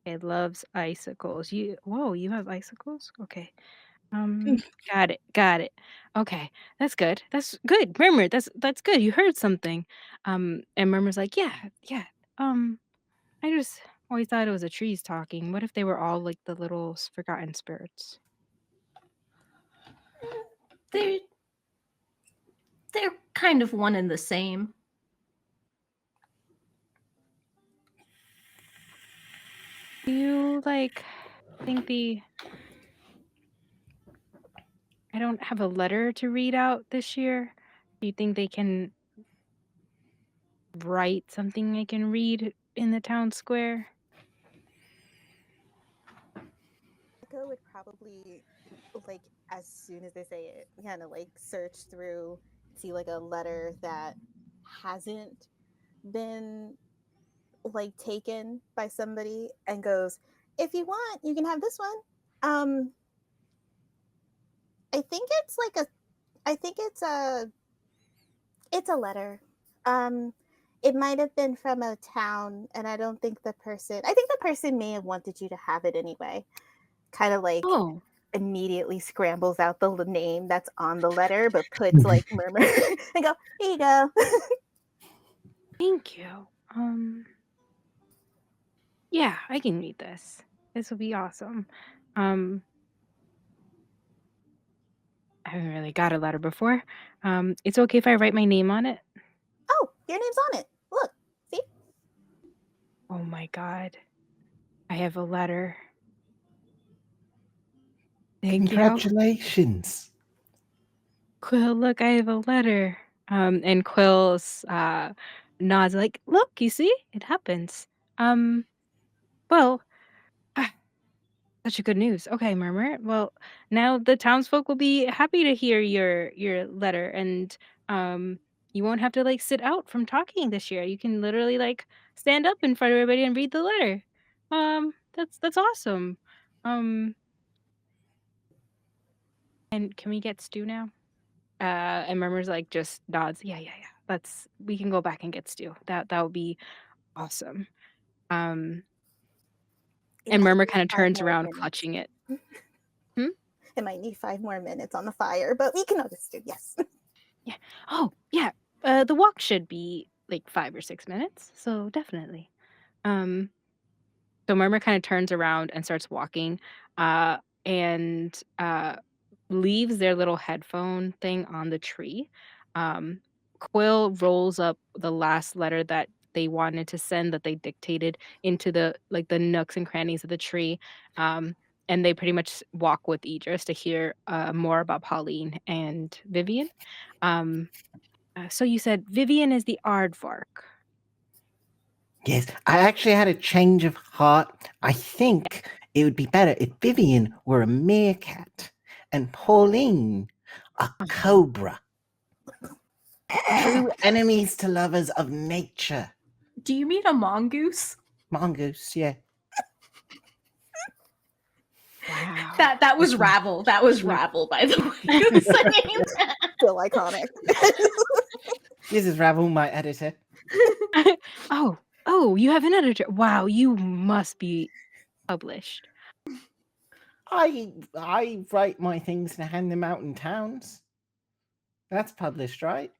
Speaker 2: It loves icicles. You have icicles? Okay. Got it. Okay, that's good. That's good. Murmur, that's good. You heard something. And Murmur's like, yeah. Um, I just always thought it was the trees talking. What if they were all like the little forgotten spirits?
Speaker 4: They're they're kind of one and the same.
Speaker 2: Do you think I don't have a letter to read out this year? Do you think they can write something I can read in the town square?
Speaker 3: Echo would probably, like, as soon as they say it, kind of like search through, see like a letter that hasn't been like taken by somebody, and goes, "If you want, you can have this one." I think it's like a, I think it's a letter. Um, it might have been from a town, and I don't think the person. I think the person may have wanted you to have it anyway. Kind of like
Speaker 2: Oh,
Speaker 3: immediately scrambles out the name that's on the letter, but puts like murmur and go, "Here you go."
Speaker 2: thank you. Yeah, I can read this. This will be awesome. Um, I haven't really got a letter before. It's okay if I write my name on it?
Speaker 3: Oh, your name's on it. Look, see?
Speaker 2: Oh my god. I have a letter. Thank you.
Speaker 6: Congratulations.
Speaker 2: Quill, look, I have a letter. And Quill's nods like, look, you see? It happens. Well, such a good news. Okay, Murmur. Well, now the townsfolk will be happy to hear your letter, and you won't have to like sit out from talking this year. You can literally like stand up in front of everybody and read the letter. That's awesome. Um, and can we get stew now? And Murmur's like just nods. Yeah. We can go back and get stew. That would be awesome. Um,
Speaker 3: It
Speaker 2: and
Speaker 3: might
Speaker 2: Murmur
Speaker 3: need
Speaker 2: kind of
Speaker 3: 5
Speaker 2: turns
Speaker 3: more
Speaker 2: around,
Speaker 3: minutes.
Speaker 2: clutching it. Hmm?
Speaker 3: It might need 5 more minutes on the fire, but we can notice too. Yes.
Speaker 2: Yeah. Oh, yeah. The walk should be like 5 or 6 minutes, so definitely. Um, so Murmur kind of turns around and starts walking, and leaves their little headphone thing on the tree. Um, Quill rolls up the last letter that they wanted to send that they dictated into the nooks and crannies of the tree. And they pretty much walk with Idris to hear more about Pauline and Vivian. Um, so you said Vivian is the aardvark.
Speaker 6: Yes, I actually had a change of heart. I think it would be better if Vivian were a meerkat and Pauline a
Speaker 2: Uh-huh.
Speaker 6: cobra. True enemies to lovers of nature.
Speaker 4: Do you mean a mongoose?
Speaker 6: Mongoose, yeah.
Speaker 2: Wow.
Speaker 4: That was Ravel. That was
Speaker 2: Yeah.
Speaker 4: Ravel, by the way. Who's saying that?
Speaker 3: Still iconic.
Speaker 6: This is Ravel, my editor.
Speaker 2: Oh, you have an editor. Wow, you must be published.
Speaker 6: I write my things and hand them out in towns. That's published, right?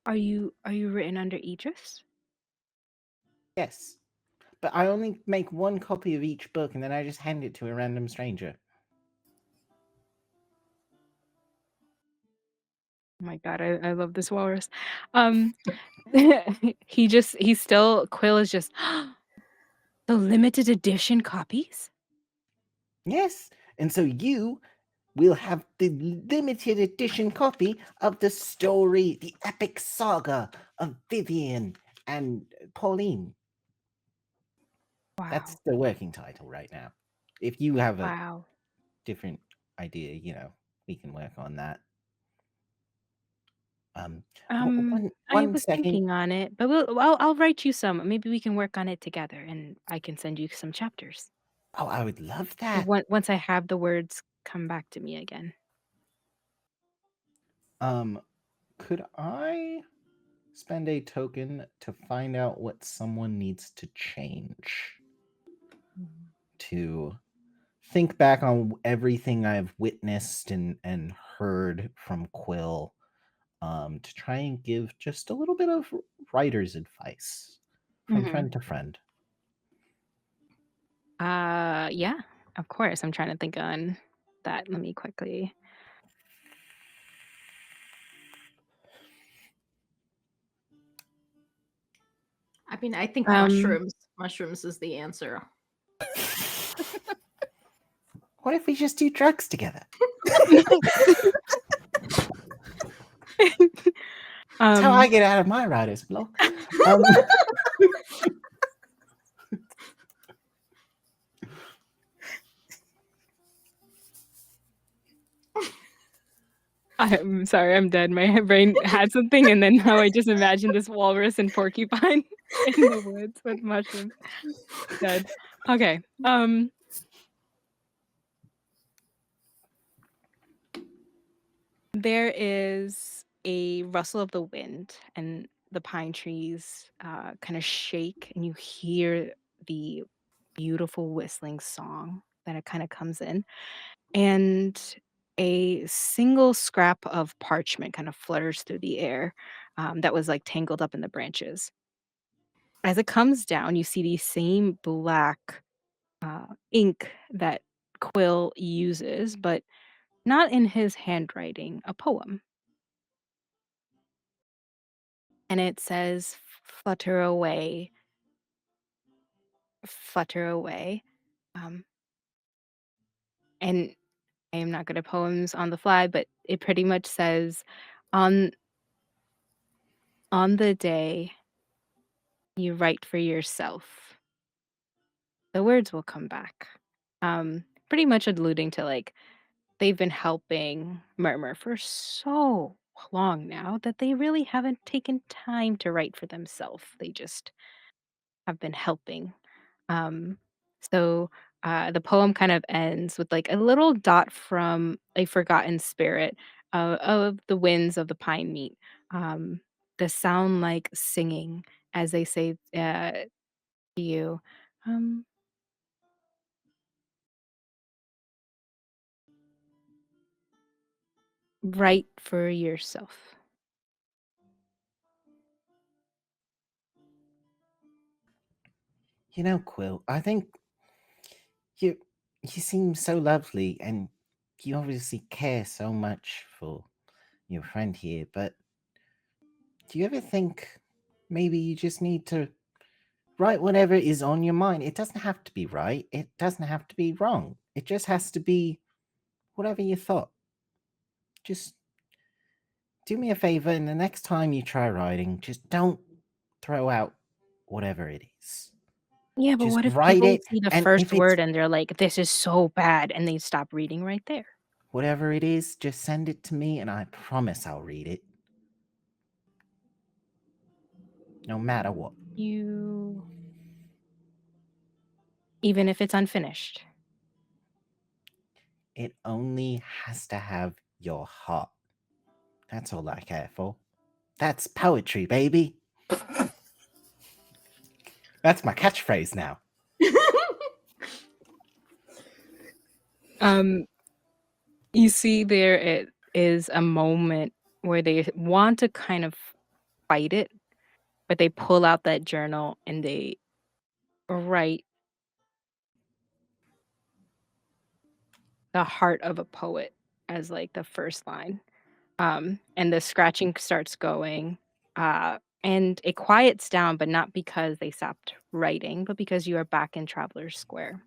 Speaker 2: Are you written under Idris?
Speaker 6: Yes. But I only make one copy of each book and then I just hand it to a random stranger.
Speaker 2: Oh my god, I love this walrus. Um, Quill is just the limited edition copies?
Speaker 6: Yes. And so you will have the limited edition copy of the story, the epic saga of Vivian and Pauline.
Speaker 2: Wow.
Speaker 6: That's the working title right now. If you have a
Speaker 2: Wow.
Speaker 6: different idea, we can work on that. Um,
Speaker 2: I
Speaker 6: one
Speaker 2: was
Speaker 6: second.
Speaker 2: thinking on it, but I'll write you some. Maybe we can work on it together, and I can send you some chapters.
Speaker 6: Oh, I would love that.
Speaker 2: Once I have the words come back to me again.
Speaker 6: Um, could I spend a token to find out what someone needs to change? To think back on everything I've witnessed and heard from Quill, to try and give just a little bit of writer's advice from
Speaker 2: Mhm.
Speaker 6: friend to friend.
Speaker 2: Yeah, of course. I'm trying to think on that. Let me quickly.
Speaker 4: I mean, I think
Speaker 2: Um,
Speaker 4: mushrooms. Mushrooms is the answer.
Speaker 6: What if we just do drugs together? That's how I get out of my writer's block.
Speaker 2: I'm sorry, I'm dead. My brain had something, and then now I just imagined this walrus and porcupine in the woods with mushrooms. Dead. Okay. There is a rustle of the wind, and the pine trees kind of shake, and you hear the beautiful whistling song that it kind of comes in. And a single scrap of parchment kind of flutters through the air, that was like tangled up in the branches. As it comes down, you see the same black ink that Quill uses, but not in his handwriting, a poem. And it says, "Flutter away, flutter away." Um, and I am not good at poems on the fly, but it pretty much says, "On on the day you write for yourself, the words will come back." Pretty much alluding to like they've been helping Murmur for so long now that they really haven't taken time to write for themselves. They just have been helping. Um, so the poem kind of ends with like a little dot from a forgotten spirit of the winds of the pine meet. Um, the sound like singing as they say to you. Um, Write for yourself.
Speaker 6: You know, Quill, I think you you seem so lovely, and you obviously care so much for your friend here, but do you ever think maybe you just need to write whatever is on your mind? It doesn't have to be right, it doesn't have to be wrong. It just has to be whatever you thought. Just do me a favor, and the next time you try writing, just don't throw out whatever it is.
Speaker 2: Yeah, but
Speaker 6: Just
Speaker 2: what if
Speaker 6: write
Speaker 2: people
Speaker 6: it,
Speaker 2: see the
Speaker 6: and
Speaker 2: first
Speaker 6: if it's
Speaker 2: word and they're like, "This is so bad," and they stop reading right there?
Speaker 6: whatever it is, just send it to me, and I promise I'll read it, no matter what.
Speaker 2: You Even if it's unfinished.
Speaker 6: It only has to have your heart. That's all I care for. That's poetry, baby. That's my catchphrase now.
Speaker 2: Um, you see there it is a moment where they want to kind of fight it, but they pull out that journal and they write "the heart of a poet" as like the first line. And the scratching starts going, and it quiets down, but not because they stopped writing, but because you are back in Travelers Square.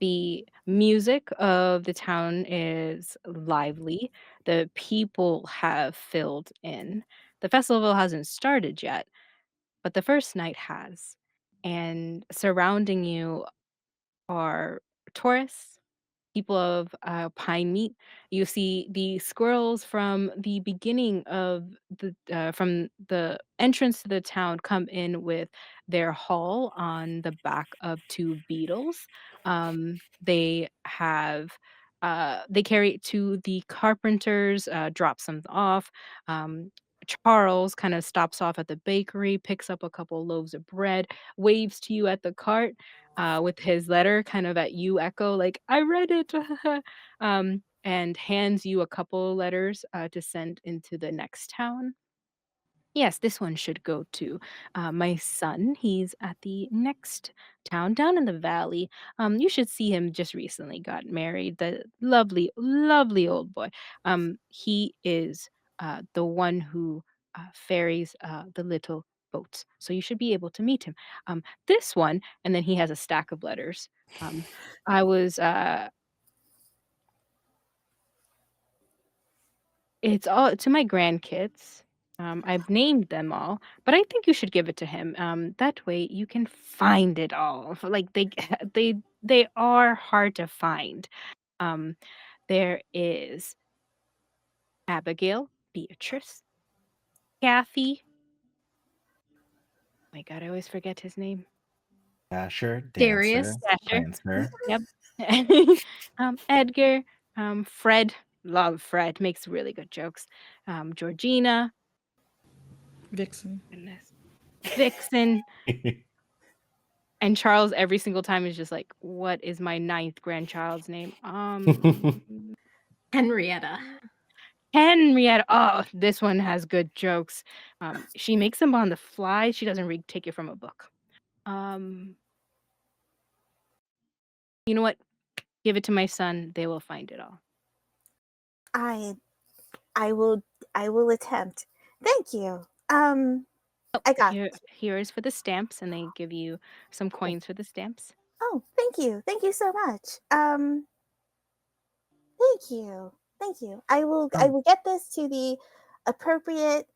Speaker 2: The music of the town is lively. The people have filled in. The festival hasn't started yet, but the first night has. And surrounding you are tourists, people of Pine Meat. You see the squirrels from the beginning of from the entrance to the town come in with their haul on the back of two beetles. They have they carry it to the carpenters, drops them off. Um, Charles kind of stops off at the bakery, picks up a couple loaves of bread, waves to you at the cart with his letter, kind of at you echo, like, I read it, and hands you a couple letters to send into the next town. Yes, this one should go to my son. He's at the next town down in the valley. You should see him just recently got married. The lovely, lovely old boy. He is the one who ferries the little boats. So you should be able to meet him. This one, and then he has a stack of letters. I was It's all to my grandkids. I've named them all, but I think you should give it to him. That way you can find it all. Like they are hard to find. Um, there is Abigail, Beatrice, Kathy. My God, I always forget his name.
Speaker 6: Dasher,
Speaker 4: Darius.
Speaker 6: Dancer,
Speaker 2: Dasher.
Speaker 6: Prancer.
Speaker 2: Yep. Edgar, Fred. Love Fred. Makes really good jokes. Georgina.
Speaker 5: Vixen.
Speaker 2: Goodness. Vixen. And Charles every single time is just like, "What is my ninth grandchild's name?"
Speaker 4: Henrietta.
Speaker 2: Henrietta. Oh, this one has good jokes. She makes them on the fly. She doesn't take it from a book. You know what? Give it to my son. They will find it all.
Speaker 3: I I will attempt. Thank you. I got
Speaker 2: Here is for the stamps, and they give you some
Speaker 3: cool.
Speaker 2: coins for the stamps.
Speaker 3: Oh, thank you. Thank you so much. Thank you. Thank you. I will get this to the appropriate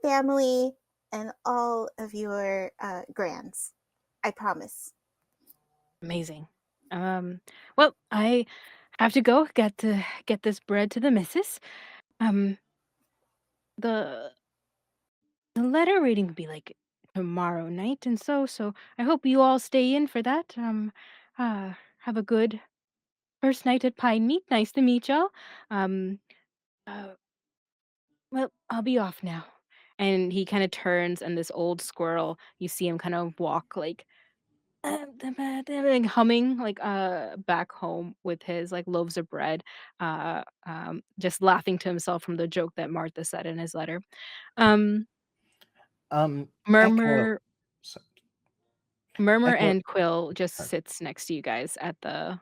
Speaker 3: family and all of your grands. I promise.
Speaker 2: Amazing. Well, I have to go. Got to get this bread to the missus. Um, the the letter reading will be like tomorrow night, and so I hope you all stay in for that. Have a good first night at Pine Meat. Nice to meet y'all. Um, uh, well, I'll be off now. And he kind of turns, and this old squirrel, you see him kind of walk like like humming like back home with his like loaves of bread, just laughing to himself from the joke that Martha said in his letter. Um,
Speaker 6: Echo.
Speaker 2: Murmur
Speaker 6: So,
Speaker 2: Murmur
Speaker 6: Echo.
Speaker 2: and Quill just
Speaker 6: Sorry.
Speaker 2: sits next to you guys at the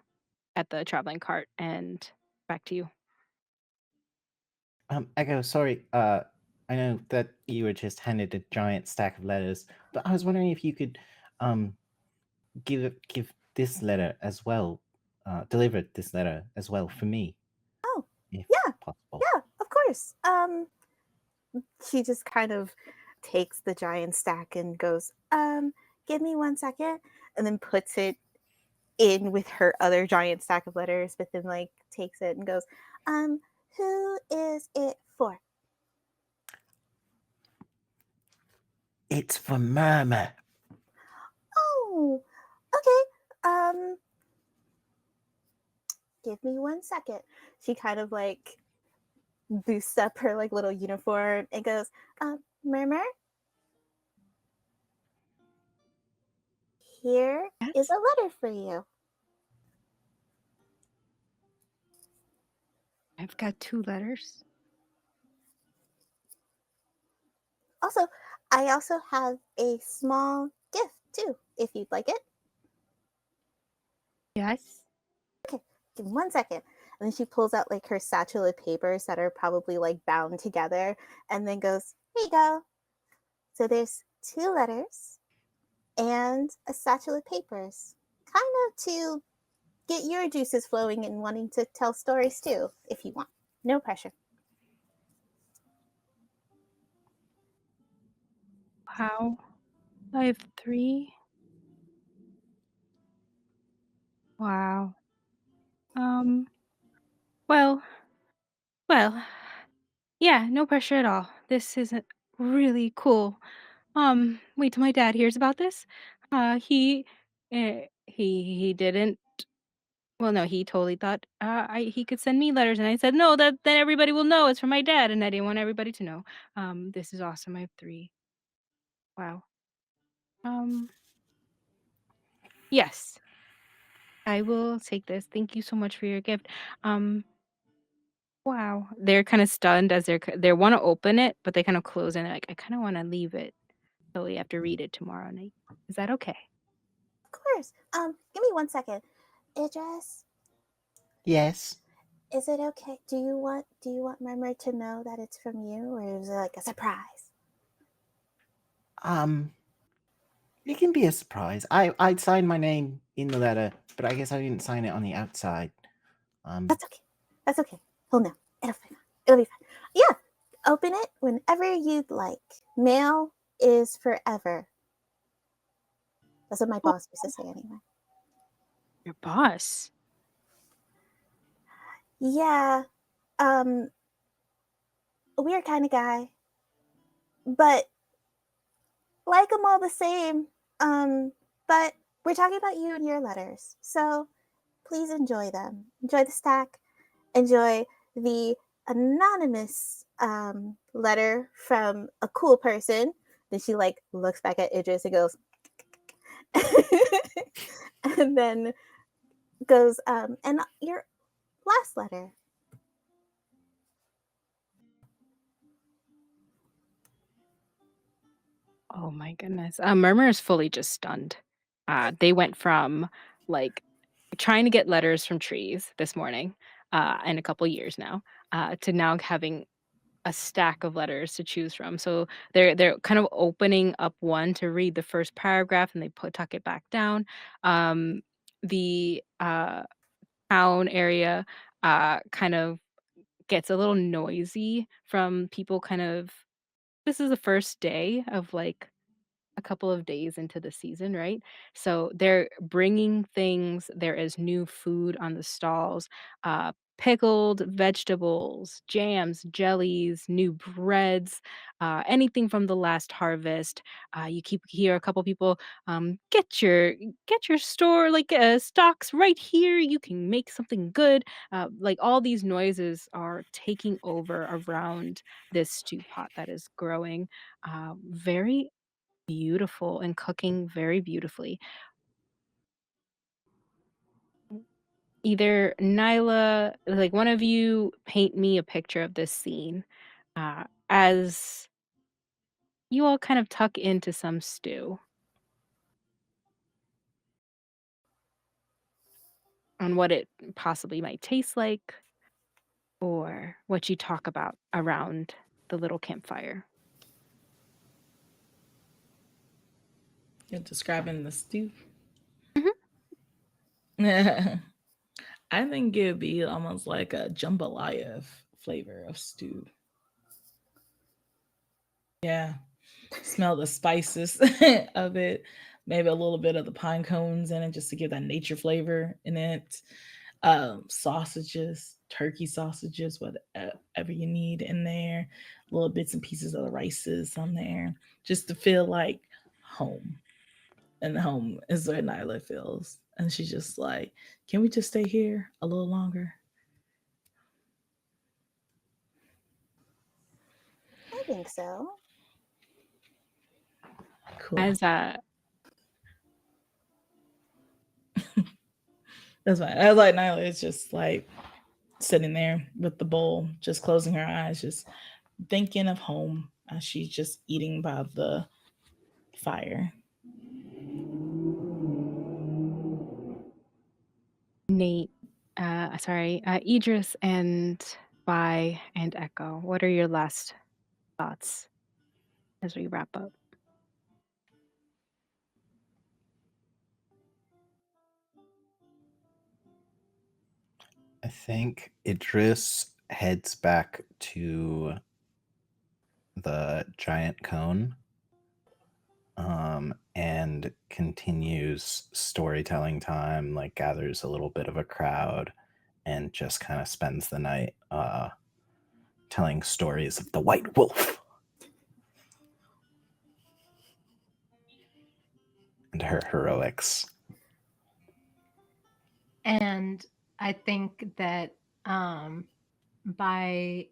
Speaker 2: traveling cart, and back to you.
Speaker 6: Echo. Sorry. I know that you were just handed a giant stack of letters, but I was wondering if you could, give this letter as well, deliver this letter as well for me,
Speaker 3: Oh,
Speaker 6: if
Speaker 3: yeah.
Speaker 6: possible.
Speaker 3: Yeah, of course. She just kind of takes the giant stack and goes, give me 1 second, and then puts it in with her other giant stack of letters, but then like takes it and goes, who is it for?
Speaker 6: It's for Murmur.
Speaker 3: Oh, okay. Give me 1 second. She kind of like boosts up her like little uniform and goes, Murmur, here is
Speaker 2: Yes,
Speaker 3: a letter for you.
Speaker 2: I've got 2 letters.
Speaker 3: Also, I also have a small gift too, if you'd like it.
Speaker 2: Yes.
Speaker 3: Give me 1 second. And then she pulls out like her satchel of papers that are probably like bound together and then goes, here you go. So there's 2 letters and a satchel of papers, kind of to get your juices flowing and wanting to tell stories too, if you want. No pressure.
Speaker 2: Wow. I have 3. Wow. Um, well, well, yeah, no pressure at all. This isn't really cool. Wait till my dad hears about this. He didn't. Well, no, he totally thought he could send me letters, and I said no. That then everybody will know it's from my dad, and I didn't want everybody to know. This is awesome. I have 3. Wow. Um, yes, I will take this. Thank you so much for your gift. Um, wow. They're kind of stunned as they want to open it, but they kind of close and they're like, I kind of want to leave it so we have to read it tomorrow night. Is that okay?
Speaker 3: Of course. Give me 1 second. Idris,
Speaker 6: Yes.
Speaker 3: is it okay? Do you want Murmur to know that it's from you, or is it like a surprise?
Speaker 6: Um, it can be a surprise. I'd signed my name in the letter, but I guess I didn't sign it on the outside.
Speaker 3: That's okay. That's okay. He'll know. It'll be fine. It'll be fine. Yeah. Open it whenever you'd like. Mail is forever. That's what my
Speaker 2: Oh,
Speaker 3: boss used to say anyway.
Speaker 2: your boss.
Speaker 3: Yeah. Um, weird kind of guy. But like him all the same. But we're talking about you and your letters. So please enjoy them. Enjoy the stack. Enjoy the anonymous letter from a cool person. Then she like looks back at Idris and goes, and then goes, and your last letter.
Speaker 2: Oh my goodness. Murmur is fully just stunned. They went from like trying to get letters from trees this morning, and a couple years now, to now having a stack of letters to choose from. So they're kind of opening up one to read the first paragraph and they tuck it back down. The town area kind of gets a little noisy from people kind of this is the first day of like a couple of days into the season, right? So they're bringing things. There is new food on the stalls, pickled vegetables, jams, jellies, new breads, anything from the last harvest. You keep hear a couple people get your store like stocks right here. You can make something good. Like all these noises are taking over around this stew pot that is growing. Very beautiful and cooking very beautifully. Either Nyla, like one of you, paint me a picture of this scene as you all kind of tuck into some stew on what it possibly might taste like or what you talk about around the little campfire.
Speaker 5: You're describing the stew.
Speaker 2: Mhm.
Speaker 5: I think it'd be almost like a jambalaya flavor of stew. Yeah. Smell the spices of it. Maybe a little bit of the pine cones in it just to give that nature flavor in it. Sausages, turkey sausages, whatever you need in there. Little bits and pieces of the rices on there, just to feel like home. And home is where Nyla feels. And she's just like, can we just stay here a little longer?
Speaker 3: I think so.
Speaker 5: Cool.
Speaker 2: As
Speaker 5: That's fine. I was like, Nyla is just like sitting there with the bowl, just closing her eyes, just thinking of home as she's just eating by the fire.
Speaker 2: Nate, sorry, Idris and Vi and Echo, what are your last thoughts as we wrap up?
Speaker 6: I think Idris heads back to the giant cone and continues storytelling time, like gathers a little bit of a crowd and just kind of spends the night telling stories of the White Wolf and her heroics.
Speaker 4: And I think that by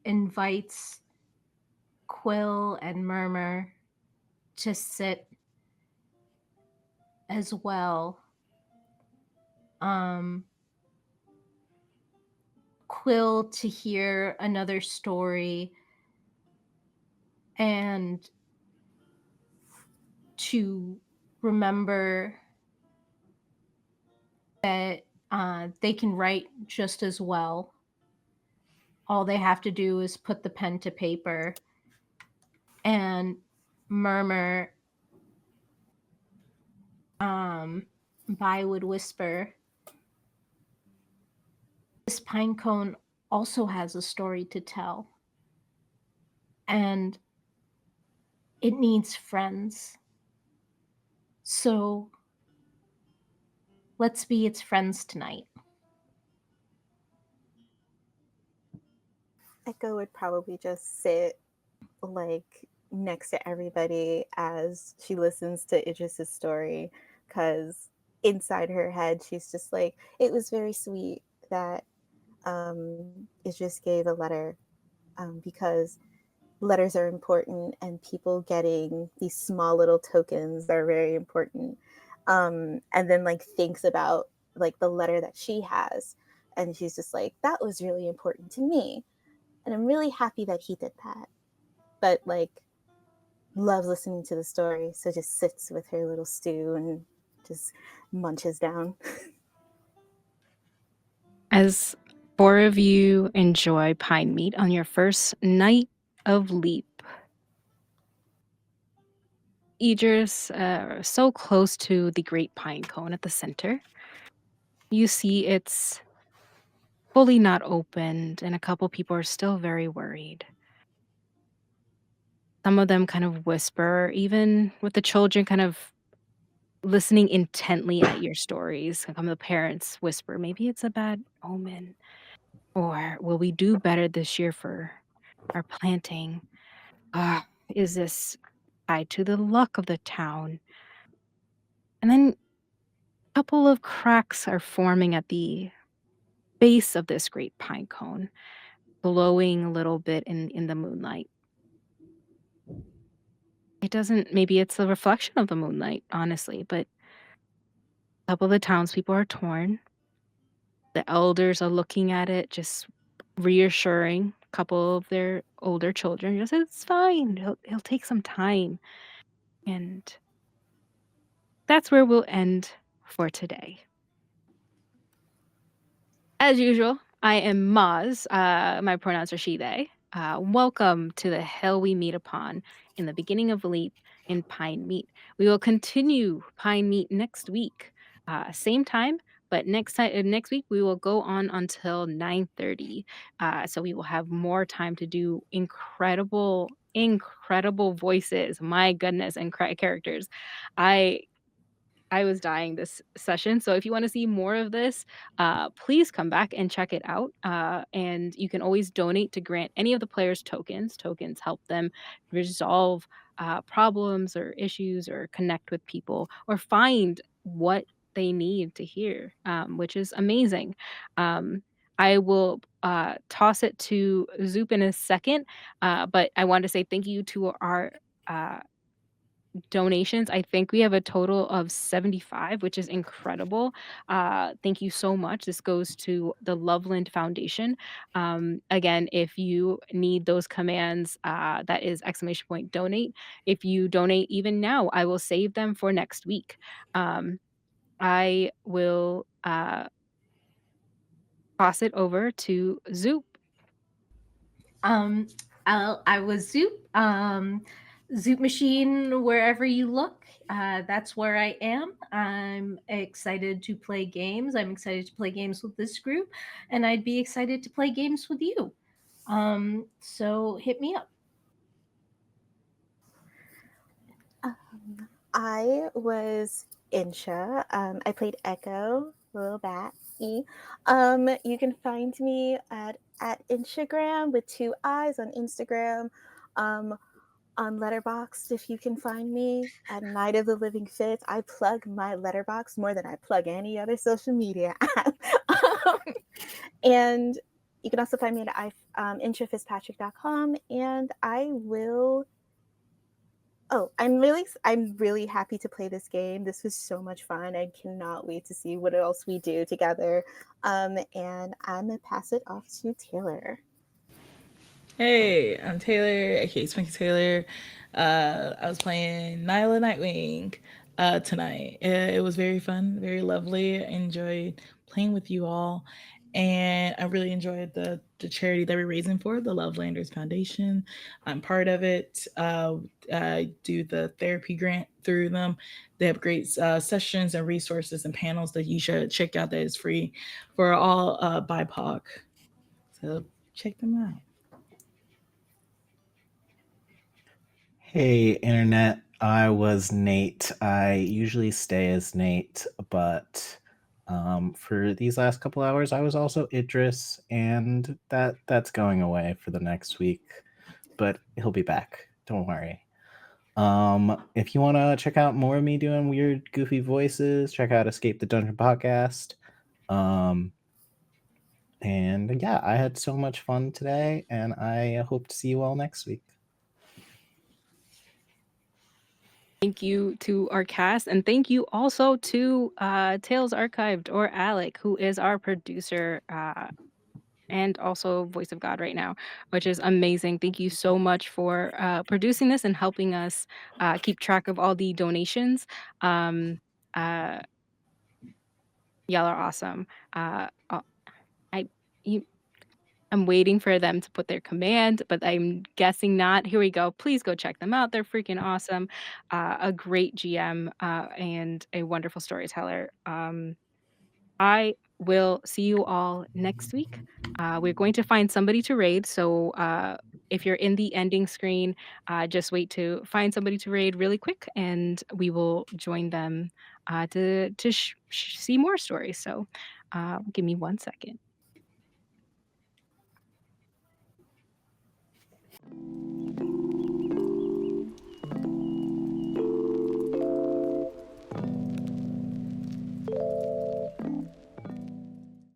Speaker 4: invites Quill and Murmur to sit as well. Quill to hear another story and to remember that they can write just as well. All they have to do is put the pen to paper. And Murmur Bai would whisper, this pine cone also has a story to tell. And it needs friends. So let's be its friends tonight.
Speaker 3: Echo would probably just sit like next to everybody as she listens to Idris's story, because inside her head she's just like, it was very sweet that Idris gave a letter, because letters are important and people getting these small little tokens are very important. And then like thinks about like the letter that she has, and she's just like, that was really important to me, and I'm really happy that he did that. But like loves listening to the story, so just sits with her little stew and just munches down.
Speaker 2: As 4 of you enjoy pine meat on your first night of leap, Idris, so close to the great pine cone at the center, you see it's fully not opened, and a couple people are still very worried. Some of them kind of whisper, even with the children kind of listening intently at your stories. Some of the parents whisper, maybe it's a bad omen. Or will we do better this year for our planting? Is this tied to the luck of the town? And then a couple of cracks are forming at the base of this great pine cone, glowing a little bit in the moonlight. It doesn't, maybe it's a reflection of the moonlight, honestly, but a couple of the townspeople are torn. The elders are looking at it, just reassuring a couple of their older children. Just, it's fine. He'll take some time. And that's where we'll end for today. As usual, I am Maz. My pronouns are she, they. Welcome to the hell we meet upon in the beginning of Leap in Pine Meet. We will continue Pine Meet next week, same time, but next week we will go on until 9:30. So we will have more time to do incredible voices. My goodness, and characters. I was dying this session. So if you want to see more of this, please come back and check it out. And you can always donate to grant any of the players tokens. Tokens help them resolve problems or issues or connect with people or find what they need to hear, which is amazing. I will toss it to Zoop in a second, but I want to say thank you to our donations. I think we have a total of 75, which is incredible. Thank you so much. This goes to the Loveland Foundation. Again, if you need those commands, that is !donate. If you donate even now, I will save them for next week. I will toss it over to Zoop.
Speaker 4: I was Zoop. Zoop Machine, wherever you look, that's where I am. I'm excited to play games. I'm excited to play games with this group, and I'd be excited to play games with you. So hit me up.
Speaker 3: I was Insha. I played Echo, Little Bat, E. You can find me at Instagram with two eyes on Instagram. Um, on Letterboxd, if you can find me at Night of the Living Fifth. I plug my Letterbox more than I plug any other social media app. And you can also find me at intrafitzpatrick.com. And I will. Oh, I'm really happy to play this game. This was so much fun. I cannot wait to see what else we do together. And I'm gonna pass it off to Taylor.
Speaker 5: Hey, I'm Taylor, aka Spanky Taylor. I was playing Nyla Nightwing tonight. It was very fun, very lovely. I enjoyed playing with you all. And I really enjoyed the charity that we're raising for, the Lovelanders Foundation. I'm part of it. I do the therapy grant through them. They have great sessions and resources and panels that you should check out that is free for all BIPOC. So check them out.
Speaker 6: Hey, internet. I was Nate. I usually stay as Nate, but for these last couple hours, I was also Idris, and that's going away for the next week. But he'll be back. Don't worry. If you want to check out more of me doing weird, goofy voices, check out Escape the Dungeon podcast. And yeah, I had so much fun today, and I hope to see you all next week.
Speaker 2: Thank you to our cast, and thank you also to Tales Archived, or Alec, who is our producer and also voice of God right now, which is amazing. Thank you so much for producing this and helping us keep track of all the donations. Um, uh, y'all are awesome. I you, I'm waiting for them to put their command, but I'm guessing not. Here we go. Please go check them out. They're freaking awesome. A great GM and a wonderful storyteller. I will see you all next week. We're going to find somebody to raid. So if you're in the ending screen, just wait to find somebody to raid really quick, and we will join them to see more stories. So give me 1 second.